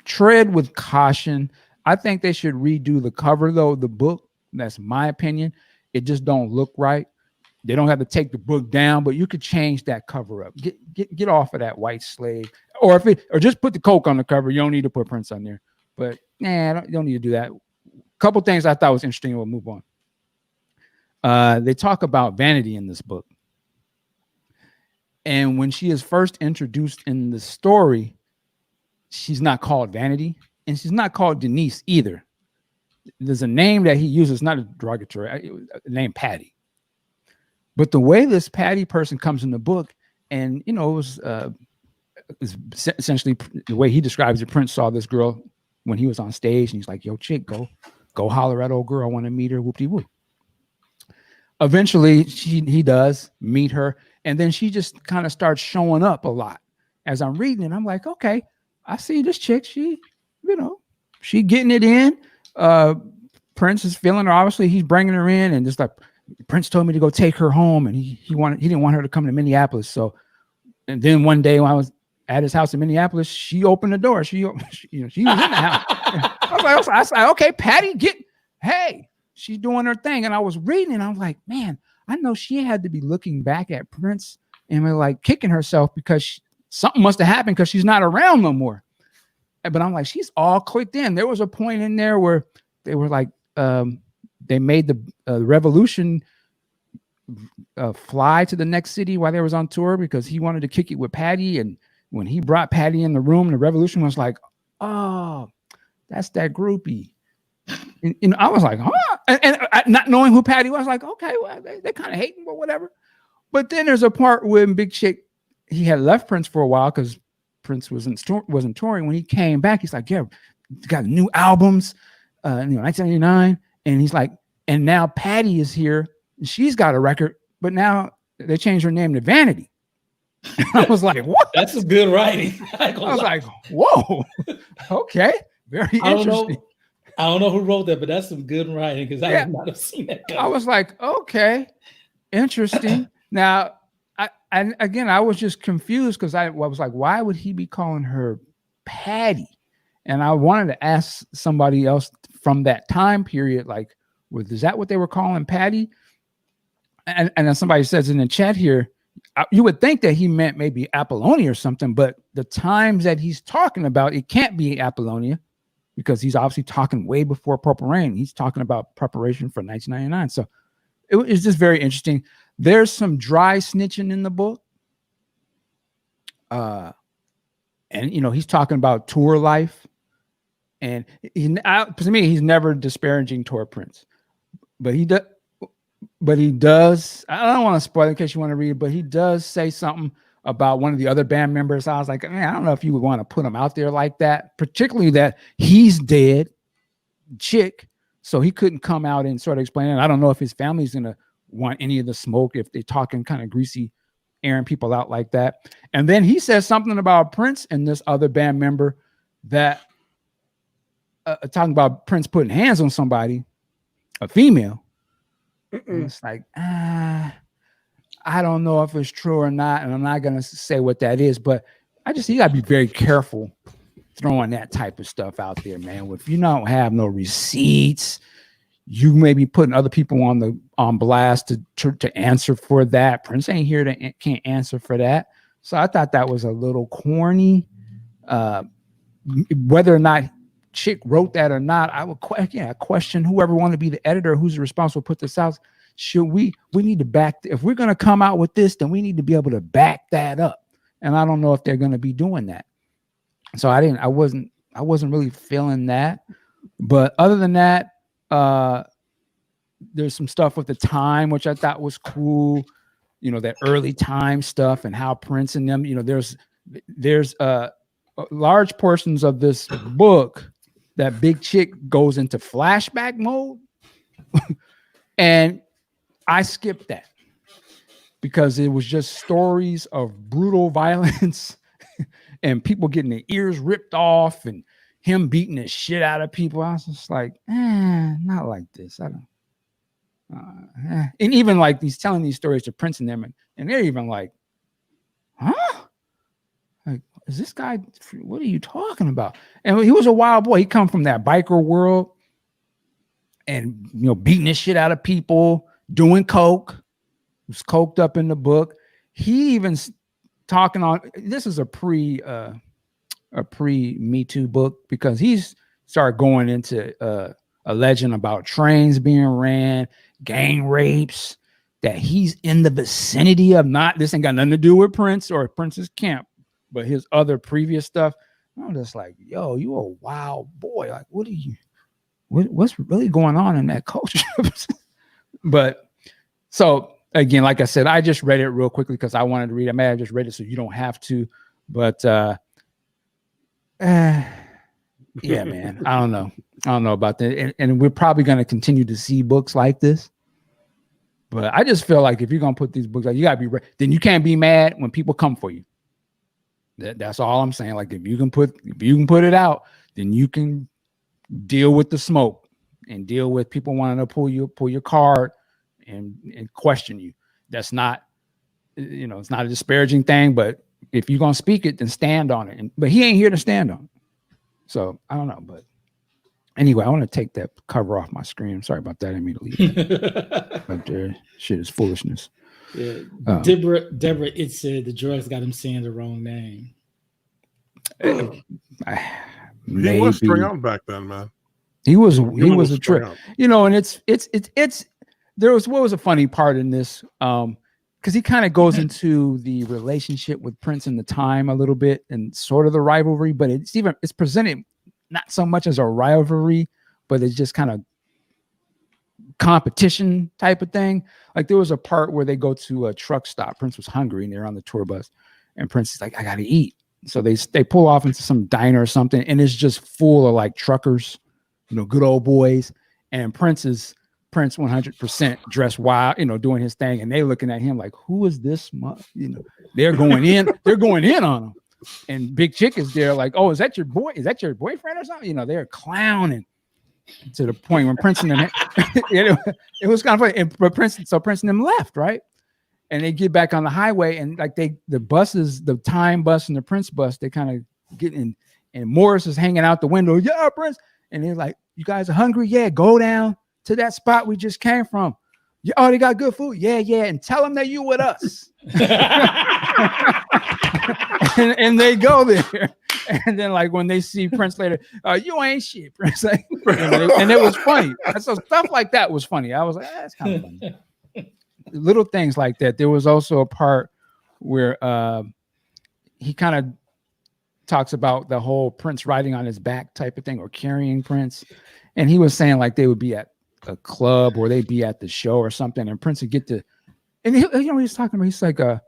tread with caution. I think they should redo the cover, though, the book. That's my opinion. It just don't look right. They don't have to take the book down, but you could change that cover up. Get off of that white slave, or just put the Coke on the cover. You don't need to put Prince on there. But you don't need to do that. A couple things I thought was interesting. We'll move on. They talk about vanity in this book. And when she is first introduced in the story, she's not called Vanity, and she's not called Denise either. There's a name that he uses, not a derogatory, name Patty. But the way this Patty person comes in the book, and it was essentially the way he describes it. Prince saw this girl when he was on stage, and he's like, "Yo, chick, go holler at old girl. I want to meet her." Whoop-de-whoop. Eventually, he does meet her, and then she just kind of starts showing up a lot. As I'm reading it, I'm like, okay, I see this chick. She getting it in. Prince is feeling her. Obviously, he's bringing her in, and just like Prince told me to go take her home, and he didn't want her to come to Minneapolis. So, and then one day when I was at his house in Minneapolis, she opened the door. She was in the house. I was like, okay, Patty, hey. She's doing her thing. And I was reading, and I was like, man, I know she had to be looking back at Prince and like kicking herself because something must have happened because she's not around no more. But I'm like, she's all clicked in. There was a point in there where they were like, they made the Revolution fly to the next city while they was on tour because he wanted to kick it with Patty. And when he brought Patty in the room, the Revolution was like, oh, that's that groupie. And I was like, huh? And not knowing who Patty was, I was like, okay, well, they kind of hate him or whatever. But then there's a part when Big Chick, he had left Prince for a while because Prince wasn't touring. When he came back, he's like, yeah, got new albums, 1989. And he's like, and now Patty is here. And she's got a record, but now they changed her name to Vanity. I was like, what? That's a good writing. I was like, whoa, okay, very interesting. I don't know who wrote that, but that's some good writing because I would not have seen that coming. I was like, okay, interesting. Now, I was just confused because I was like, why would he be calling her Patty? And I wanted to ask somebody else from that time period, like, is that what they were calling Patty? And then somebody says in the chat here, you would think that he meant maybe Apollonia or something, but the times that he's talking about, it can't be Apollonia. Because he's obviously talking way before Purple Rain. He's talking about preparation for 1999. So it's just very interesting. There's some dry snitching in the book. And, he's talking about tour life. And to me, he's never disparaging tour Prince. But he does, I don't want to spoil it in case you want to read it, but he does say something about one of the other band members. I was like, man, I don't know if you would want to put him out there like that, particularly that he's dead, chick, so he couldn't come out and sort of explain it. I don't know if his family's going to want any of the smoke if they're talking kind of greasy, airing people out like that. And then he says something about Prince and this other band member that talking about Prince putting hands on somebody, a female. It's like, I don't know if it's true or not, and I'm not going to say what that is, but you got to be very careful throwing that type of stuff out there, man. If you don't have no receipts, you may be putting other people on blast to answer for that. Prince ain't here can't answer for that. So I thought that was a little corny. Whether or not Chick wrote that or not, I would question whoever wanted to be the editor, who's responsible to put this out. We need to if we're going to come out with this, then we need to be able to back that up. And I don't know if they're going to be doing that. So I wasn't really feeling that. But other than that, there's some stuff with the time, which I thought was cool. That early time stuff and how Prince and them, there's large portions of this book that Big Chick goes into flashback mode. And I skipped that. because it was just stories of brutal violence and people getting their ears ripped off and him beating the shit out of people. I was just like, not like this. I don't. And even like he's telling these stories to Prince and them, and they're even like, huh? Like, is this guy? What are you talking about? And he was a wild boy. He come from that biker world, and beating the shit out of people, doing coke. He was coked up in the book. He even talking on. This is a pre Me Too book, because he's started going into a legend about trains being ran, gang rapes, that he's in the vicinity of. Not, this ain't got nothing to do with Prince or Prince's camp, but his other previous stuff. I'm just like, yo, you a wild boy. Like, what's really going on in that culture? But so again, like I said, I just read it real quickly because I wanted to read it. I may have just read it so you don't have to, but yeah, man, I don't know about that. And we're probably going to continue to see books like this. But I just feel like if you're going to put these books out, you got to be ready. Then you can't be mad when people come for you. That's all I'm saying. Like, if you can put it out, then you can deal with the smoke and deal with people wanting to pull your card and question you. That's not, it's not a disparaging thing, but if you're going to speak it, then stand on it. But he ain't here to stand on it. So I don't know, but anyway, I want to take that cover off my screen. I'm sorry about that. I didn't mean to leave it. But shit is foolishness. Yeah. Deborah, it said the drugs got him saying the wrong name. He was straight out back then, man. He was a trip. And it's there was, what was a funny part in this? Because he kind of goes into the relationship with Prince in the time a little bit and sort of the rivalry, but it's presented not so much as a rivalry, but it's just kind of competition type of thing. Like, there was a part where they go to a truck stop. Prince was hungry and they're on the tour bus, and Prince is like, I gotta eat. So they pull off into some diner or something, and it's just full of like truckers, good old boys, and Prince 100% dressed wild, doing his thing, and they looking at him like, who is this? They're going in on him. And Big Chick is there like, oh, is that your boy? Is that your boyfriend or something? They're clowning to the point when Prince and them, it was kind of funny. But Prince and them left, right? And they get back on the highway, and like the buses, the Time bus and the Prince bus, they kind of get in, and Morris is hanging out the window. Yeah, Prince. And they're like, you guys are hungry? Yeah, go down to that spot we just came from. Oh, they got good food. Yeah. And tell them that you with us. and they go there. And then like when they see Prince later, you ain't shit, Prince. And it was funny. So stuff like that was funny. I was like, that's kind of funny. Little things like that. There was also a part where he kind of talks about the whole Prince riding on his back type of thing, or carrying Prince. And he was saying like they would be at a club or they'd be at the show or something, and Prince would get to, and he was talking about, he's like, it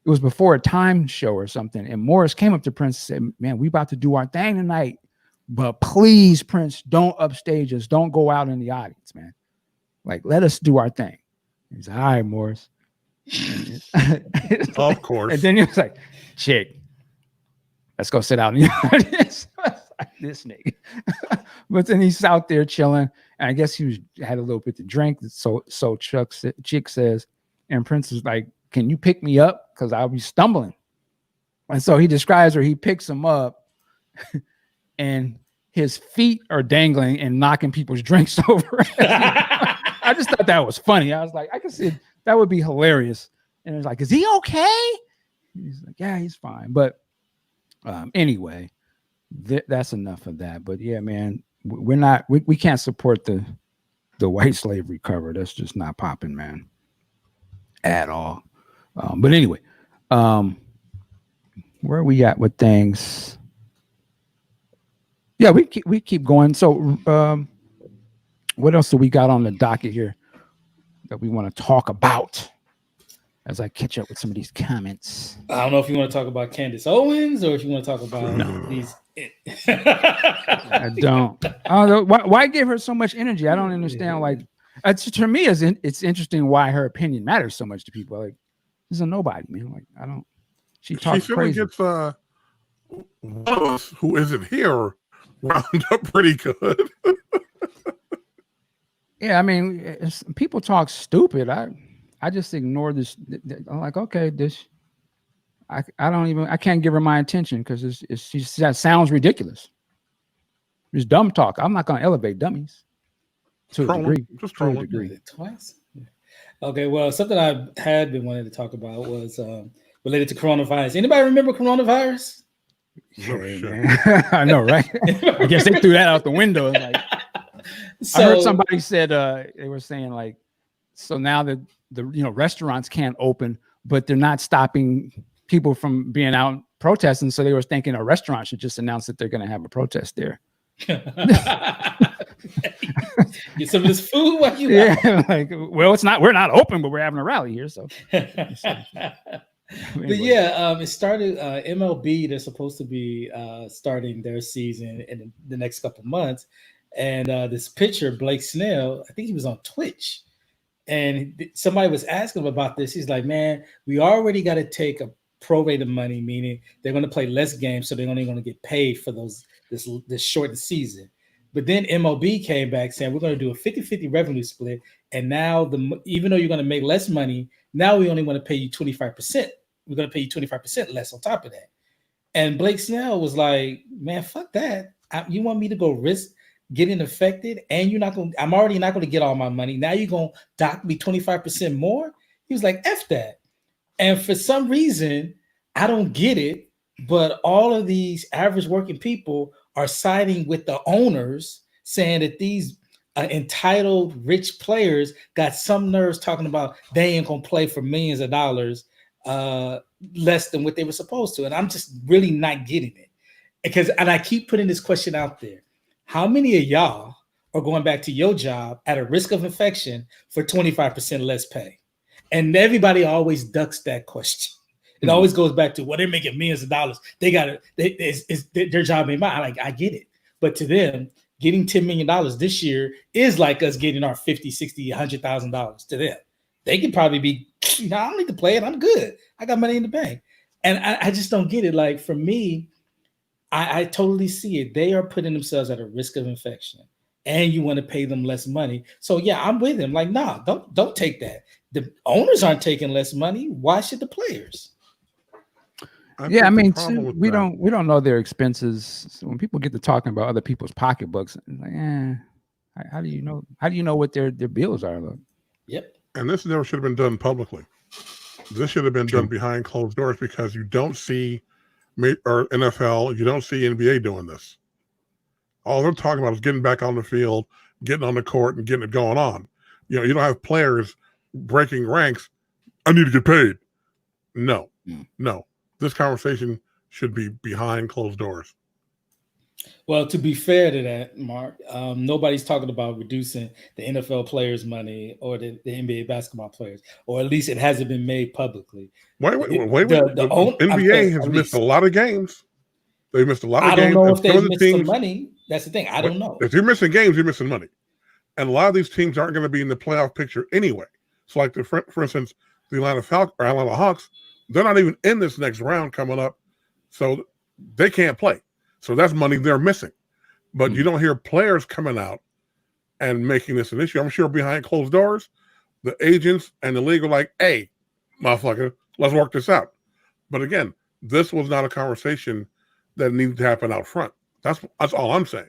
was before a Time show or something, and Morris came up to Prince and said, man, we about to do our thing tonight, but please, Prince, don't upstage us, don't go out in the audience, man, like let us do our thing. He's like, all right, Morris. Of course. And then he was like, Chick, let's go sit out in the audience. This nigga. But then he's out there chilling, and I guess he had a little bit to drink. So Chick says, and Prince is like, can you pick me up? Because I'll be stumbling. And so he describes her, he picks him up, and his feet are dangling and knocking people's drinks over. I just thought that was funny. I was like, I could see that would be hilarious. And it's like, is he okay? He's like, yeah, he's fine. But anyway, that's enough of that. But yeah, man, we can't support the white slavery cover. That's just not popping, man, at all. But anyway, where are we at with things? Yeah, we keep going. So what else do we got on the docket here that we want to talk about as I catch up with some of these comments? I don't know if you want to talk about Candace Owens or if you want to talk about these. I don't know. Why give her so much energy? I don't understand. Like, to me, it's interesting why her opinion matters so much to people. Like, This is a nobody, man. Like I don't. She She talks certainly crazy. gets one of us who isn't here wound up pretty good. Yeah, I mean, people talk stupid. I just ignore this. I'm like, okay, this. I don't even. I can't give her my attention because that sounds ridiculous. It's dumb talk. I'm not going to elevate dummies to a Trolling, degree. just To a trolling. degree. Twice. Okay, well, something I had been wanting to talk about was related to coronavirus. Anybody remember coronavirus? No Hey, shit. man. I know, right? I guess they threw that out the window. Like, So, I heard somebody said they were saying like, so now that the restaurants can't open, but they're not stopping people from being out protesting. So they were thinking a restaurant should just announce that they're going to have a protest there. get some of this food while you Yeah, like, well, we're not open, but we're having a rally here. So, But yeah, it started MLB. They're supposed to be starting their season in the next couple months, and this pitcher Blake Snell, I think he was on Twitch, and somebody was asking him about this. He's like, "Man, we already got to take a prorated money, meaning they're going to play less games, so they're only going to get paid for this shortened season." But then MLB came back saying we're going to do a 50-50 revenue split, and now even though you're going to make less money, now we only want to pay you 25%. We're going to pay you 25% less on top of that. And Blake Snell was like, "Man, fuck that. You want me to go risk getting affected, and I'm already not going to get all my money. Now you're going to dock me 25% more?" He was like, "F that." And for some reason, I don't get it, but all of these average working people are siding with the owners, saying that these entitled rich players got some nerves talking about they ain't gonna play for millions of dollars less than what they were supposed to. And I'm just really not getting it. And I keep putting this question out there. How many of y'all are going back to your job at a risk of infection for 25% less pay? And everybody always ducks that question. It always goes back to, well, they're making millions of dollars. They got it. Their job ain't mine. Like, I get it. But to them, getting $10 million this year is like us getting our $50, $60, $100,000 to them. They could probably be, I don't need to play it. I'm good. I got money in the bank. And I just don't get it. Like, for me, I totally see it. They are putting themselves at a risk of infection, and you want to pay them less money. So yeah, I'm with him. Like, nah, don't take that. The owners aren't taking less money. Why should the players? Yeah, I mean, we don't know their expenses. So when people get to talking about other people's pocketbooks, like, how do you know? How do you know what their bills are? Look. Yep. And this never should have been done publicly. This should have been done behind closed doors, because you don't see, or NFL, you don't see NBA doing this. All they're talking about is getting back on the field, getting on the court, and getting it going on. You don't have players breaking ranks. I need to get paid. No. This conversation should be behind closed doors. Well, to be fair to that, Mark, nobody's talking about reducing the NFL players' money or the NBA basketball players, or at least it hasn't been made publicly. Wait. The NBA has missed a lot of games. They missed a lot of games. I don't know if they missed some money. That's the thing. I don't know. If you're missing games, you're missing money. And a lot of these teams aren't going to be in the playoff picture anyway. So, like, for instance, the Atlanta Hawks, they're not even in this next round coming up. So they can't play. So that's money they're missing. But you don't hear players coming out and making this an issue. I'm sure behind closed doors, the agents and the league are like, "Hey, motherfucker, let's work this out." But again, this was not a conversation that needed to happen out front. That's all I'm saying.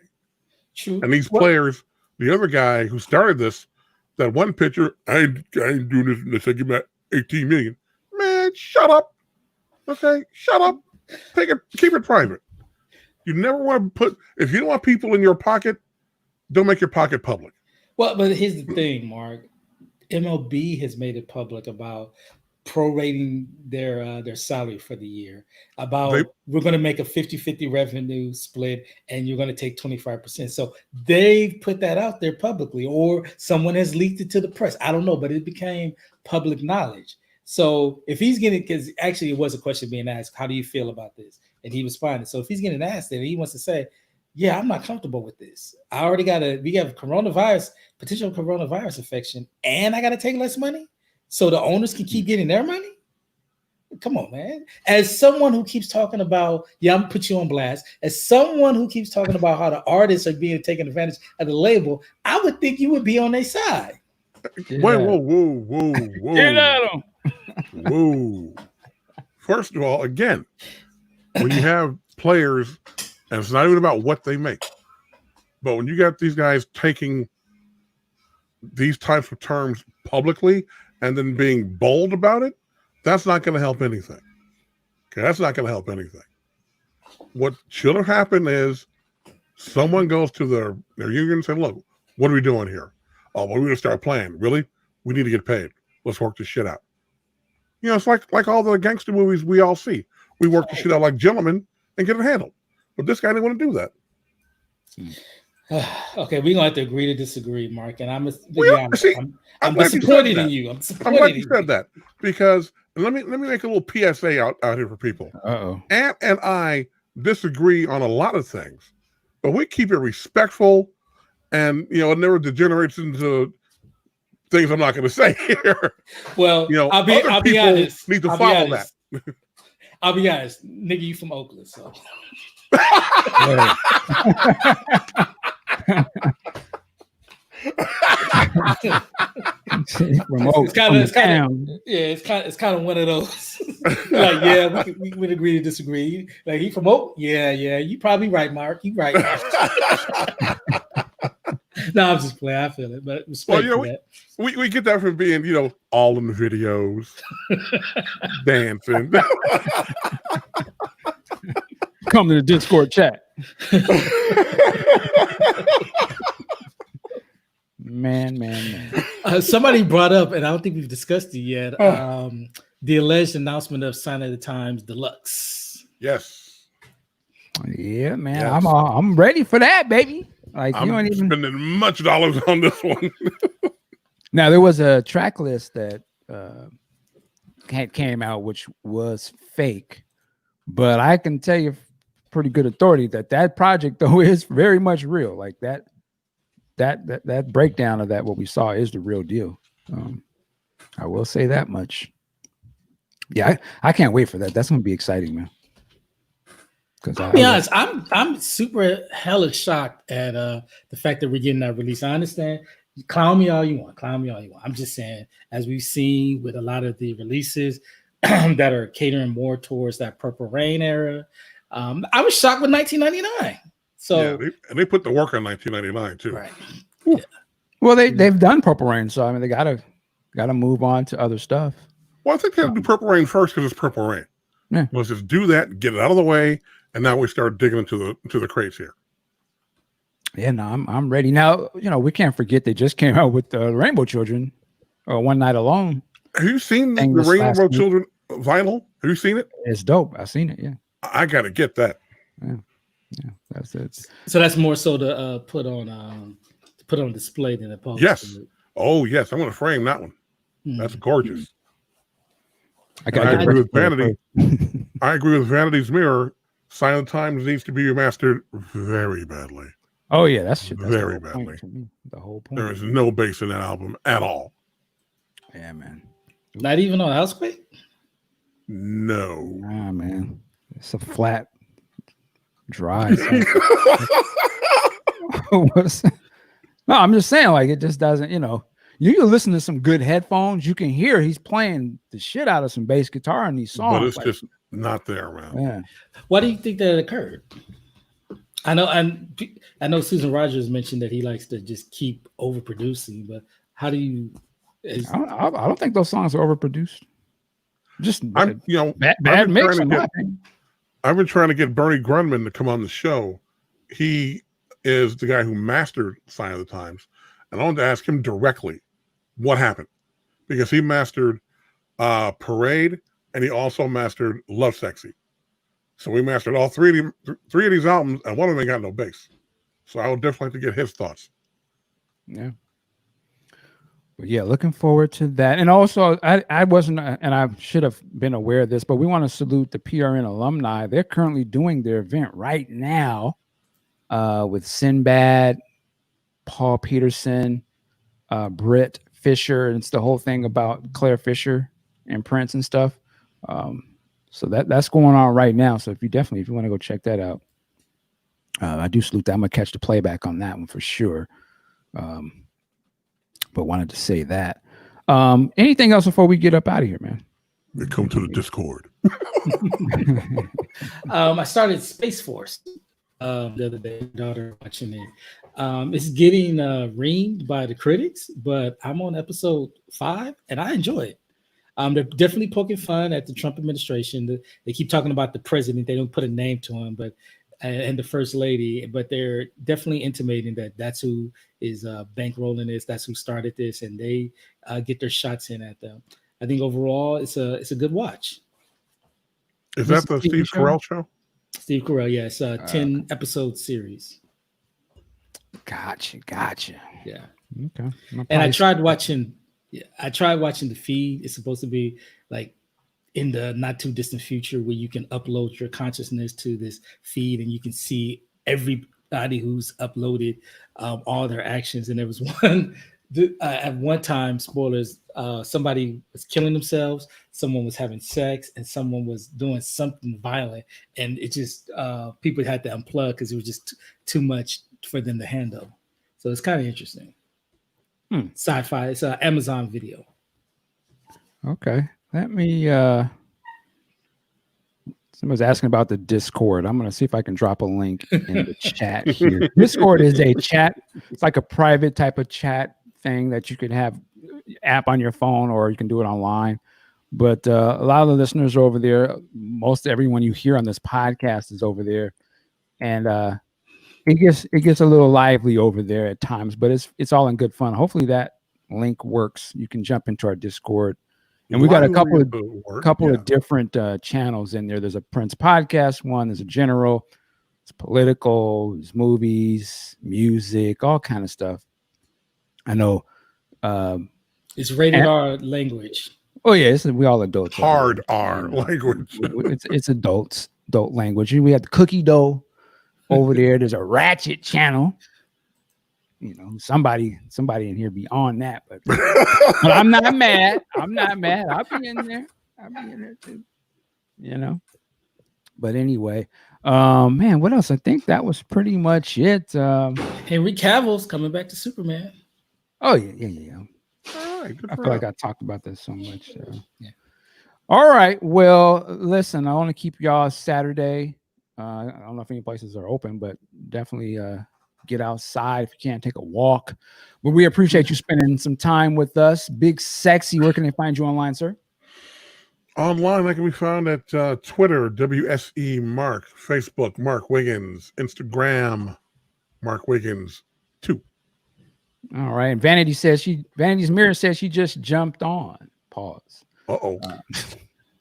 True. And these players, the other guy who started this, that one pitcher, I ain't doing this unless I give me 18 million. Man, shut up. Okay, shut up. Keep it private. You never want to put, if you don't want people in your pocket, don't make your pocket public. Well, but here's the thing, Mark. MLB has made it public about prorating their salary for the year. We're going to make a 50-50 revenue split, and you're going to take 25%. So they've put that out there publicly, or someone has leaked it to the press. I don't know, but it became public knowledge. So if he's getting, because actually it was a question being asked, how do you feel about this? And he responded. So if he's getting asked that, he wants to say, yeah, I'm not comfortable with this. We have potential coronavirus infection, and I got to take less money so the owners can keep getting their money. come on, man. As someone who keeps talking about, I'm gonna put you on blast. As someone who keeps talking about how the artists are being taken advantage of the label, I would think you would be on their side. Wait, whoa. Get at 'em. Whoa. First of all, again, when you have players, and it's not even about what they make, but when you got these guys taking these types of terms publicly and then being bold about it, that's not going to help anything. Okay, that's not going to help anything. What should have happened is someone goes to their union and said, look, what are we doing here? Oh, well, we're going to start playing. Really? We need to get paid. Let's work this shit out. You know, it's like all the gangster movies we all see. We work the shit out like gentlemen and get it handled. But this guy didn't want to do that. Okay, we're gonna have to agree to disagree, Mark. And I'm disappointed in you. I'm glad you said that, because let me make a little PSA out here for people. Ant and I disagree on a lot of things, but we keep it respectful, and it never degenerates into things I'm not going to say here. Well, I'll be honest. Need to follow that. I'll be honest, nigga. You from Oakland, so. It's kind of one of those. Like, we would agree to disagree. Like, he from Oak, yeah. You probably right, Mark. You right. No, I'm just playing. I feel it, but respect for that. We get that from being, all in the videos, dancing. Come to the Discord chat. Man. Somebody brought up, and I don't think we've discussed it yet, the alleged announcement of Sign of the Times Deluxe. Yes. Yeah, man. Yes. I'm ready for that, baby. Like, I'm not even spending much dollars on this one. Now, there was a track list that came out, which was fake, but I can tell you pretty good authority that project, though, is very much real. Like that breakdown of that, what we saw, is the real deal. I will say that much. Yeah, I can't wait for that. That's going to be exciting, man. I'll be honest, I'm super hella shocked at the fact that we're getting that release. I understand. Clown me all you want. I'm just saying, as we've seen with a lot of the releases that are catering more towards that Purple Rain era, I was shocked with 1999. So they put the work on 1999 too. Right. Yeah. Well, they've done Purple Rain, so I mean they gotta move on to other stuff. Well, I think they have to do Purple Rain first because it's Purple Rain. Yeah. Let's just do that, get it out of the way, and now we start digging into the crates here. Yeah, no, I'm ready. Now, we can't forget they just came out with the Rainbow Children, One Night Alone. Have you seen the Rainbow Children vinyl? Have you seen it? It's dope. I've seen it, yeah. I gotta get that. Yeah, that's it. So that's more so to put on display than a post. Yes. Oh yes, I'm gonna frame that one. That's gorgeous. I agree with Vanity. I agree with Vanity's Mirror. Sign of the Times needs to be remastered very badly. Oh yeah, that's very badly. The whole point. There is no bass in that album at all. Yeah, man. Not even on Housequake? No. Nah, man. It's a flat, dry. No, I'm just saying, like, it just doesn't, you can listen to some good headphones, you can hear he's playing the shit out of some bass guitar in these songs. But it's just not there, man. Yeah. Why do you think that occurred? I know Susan Rogers mentioned that he likes to just keep overproducing, but how do you? I don't think those songs are overproduced. Just bad mix. I've been trying to get Bernie Grundman to come on the show. He is the guy who mastered Sign of the Times, and I wanted to ask him directly what happened, because he mastered Parade and he also mastered Love Sexy. So we mastered all three of these albums, and one of them got no bass. So I would definitely like to get his thoughts. Yeah. But yeah, looking forward to that. And also, I wasn't, and I should have been aware of this, but we want to salute the PRN alumni. They're currently doing their event right now with Sinbad, Paul Peterson, Britt Fisher. And it's the whole thing about Claire Fisher and Prince and stuff. So that's going on right now. So if you want to go check that out, I do salute that. I'm gonna catch the playback on that one for sure. But wanted to say that. Anything else before we get up out of here, man? They come to the Discord. I started Space Force the other day. My daughter watching it. It's getting reamed by the critics, but I'm on episode 5 and I enjoy it. They're definitely poking fun at the Trump administration. They keep talking about the president. They don't put a name to him, but and the first lady, but they're definitely intimating that that's who is bankrolling this. That's who started this, and they get their shots in at them. I think overall, it's a good watch. Is that the Steve Carell show? Steve Carell, yes, 10 episode series. Gotcha. Yeah. Okay. And I tried watching the feed. It's supposed to be like in the not too distant future where you can upload your consciousness to this feed and you can see everybody who's uploaded all their actions. And there was one at one time, spoilers, somebody was killing themselves, someone was having sex, and someone was doing something violent. And it just people had to unplug because it was just too much for them to handle. So it's kind of interesting. Sci-fi. It's an Amazon video. Okay. Let me someone's asking about the Discord. I'm going to see if I can drop a link in the chat here. Discord is a chat. It's like a private type of chat thing that you can have app on your phone or you can do it online. But a lot of the listeners are over there. Most everyone you hear on this podcast is over there. And it gets a little lively over there at times, but it's all in good fun. Hopefully that link works. You can jump into our Discord. And we got a couple of different channels in there. There's a Prince podcast one. There's a general. It's political. There's movies, music, all kind of stuff. I know. It's rated R language. Oh yeah, we all adults. Hard R language. It's adult language. We have the cookie dough over there. There's a ratchet channel. You know, somebody in here be on that, but I'm not mad. I'll be in there too. You know. But anyway, man, what else? I think that was pretty much it. Henry Cavill's coming back to Superman. Oh yeah. All right, I feel like I talked about this so much. Yeah. All right. Well, listen, I want to keep y'all Saturday. I don't know if any places are open, but definitely get outside if you can't, take a walk. But we appreciate you spending some time with us. Big Sexy, where can they find you online, sir? Online, I can be found at Twitter, WSE Mark, Facebook, Mark Wiggins, Instagram, Mark Wiggins 2. All right. And Vanity's Mirror says she just jumped on. Pause.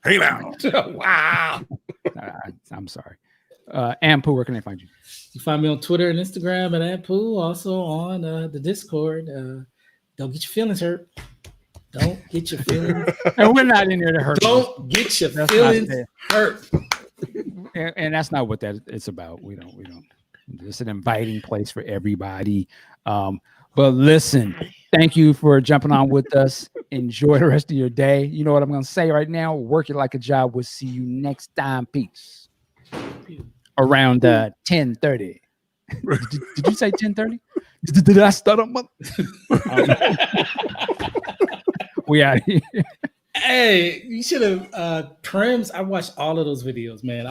Hey now. Wow. I'm sorry. Ampu, where can they find you? You find me on Twitter and Instagram at Ampu, also on the Discord. Don't get your feelings hurt. Don't get your feelings. And we're not in there to hurt. Don't get your feelings hurt. And that's not what it's about. We don't. It's an inviting place for everybody. But listen, thank you for jumping on with us. Enjoy the rest of your day. You know what I'm going to say right now? Work it like a job. We'll see you next time. Peace. Around 10:30. Did you say 10:30? Did I stutter? We out here. Hey, you should have Prims. I watched all of those videos, man.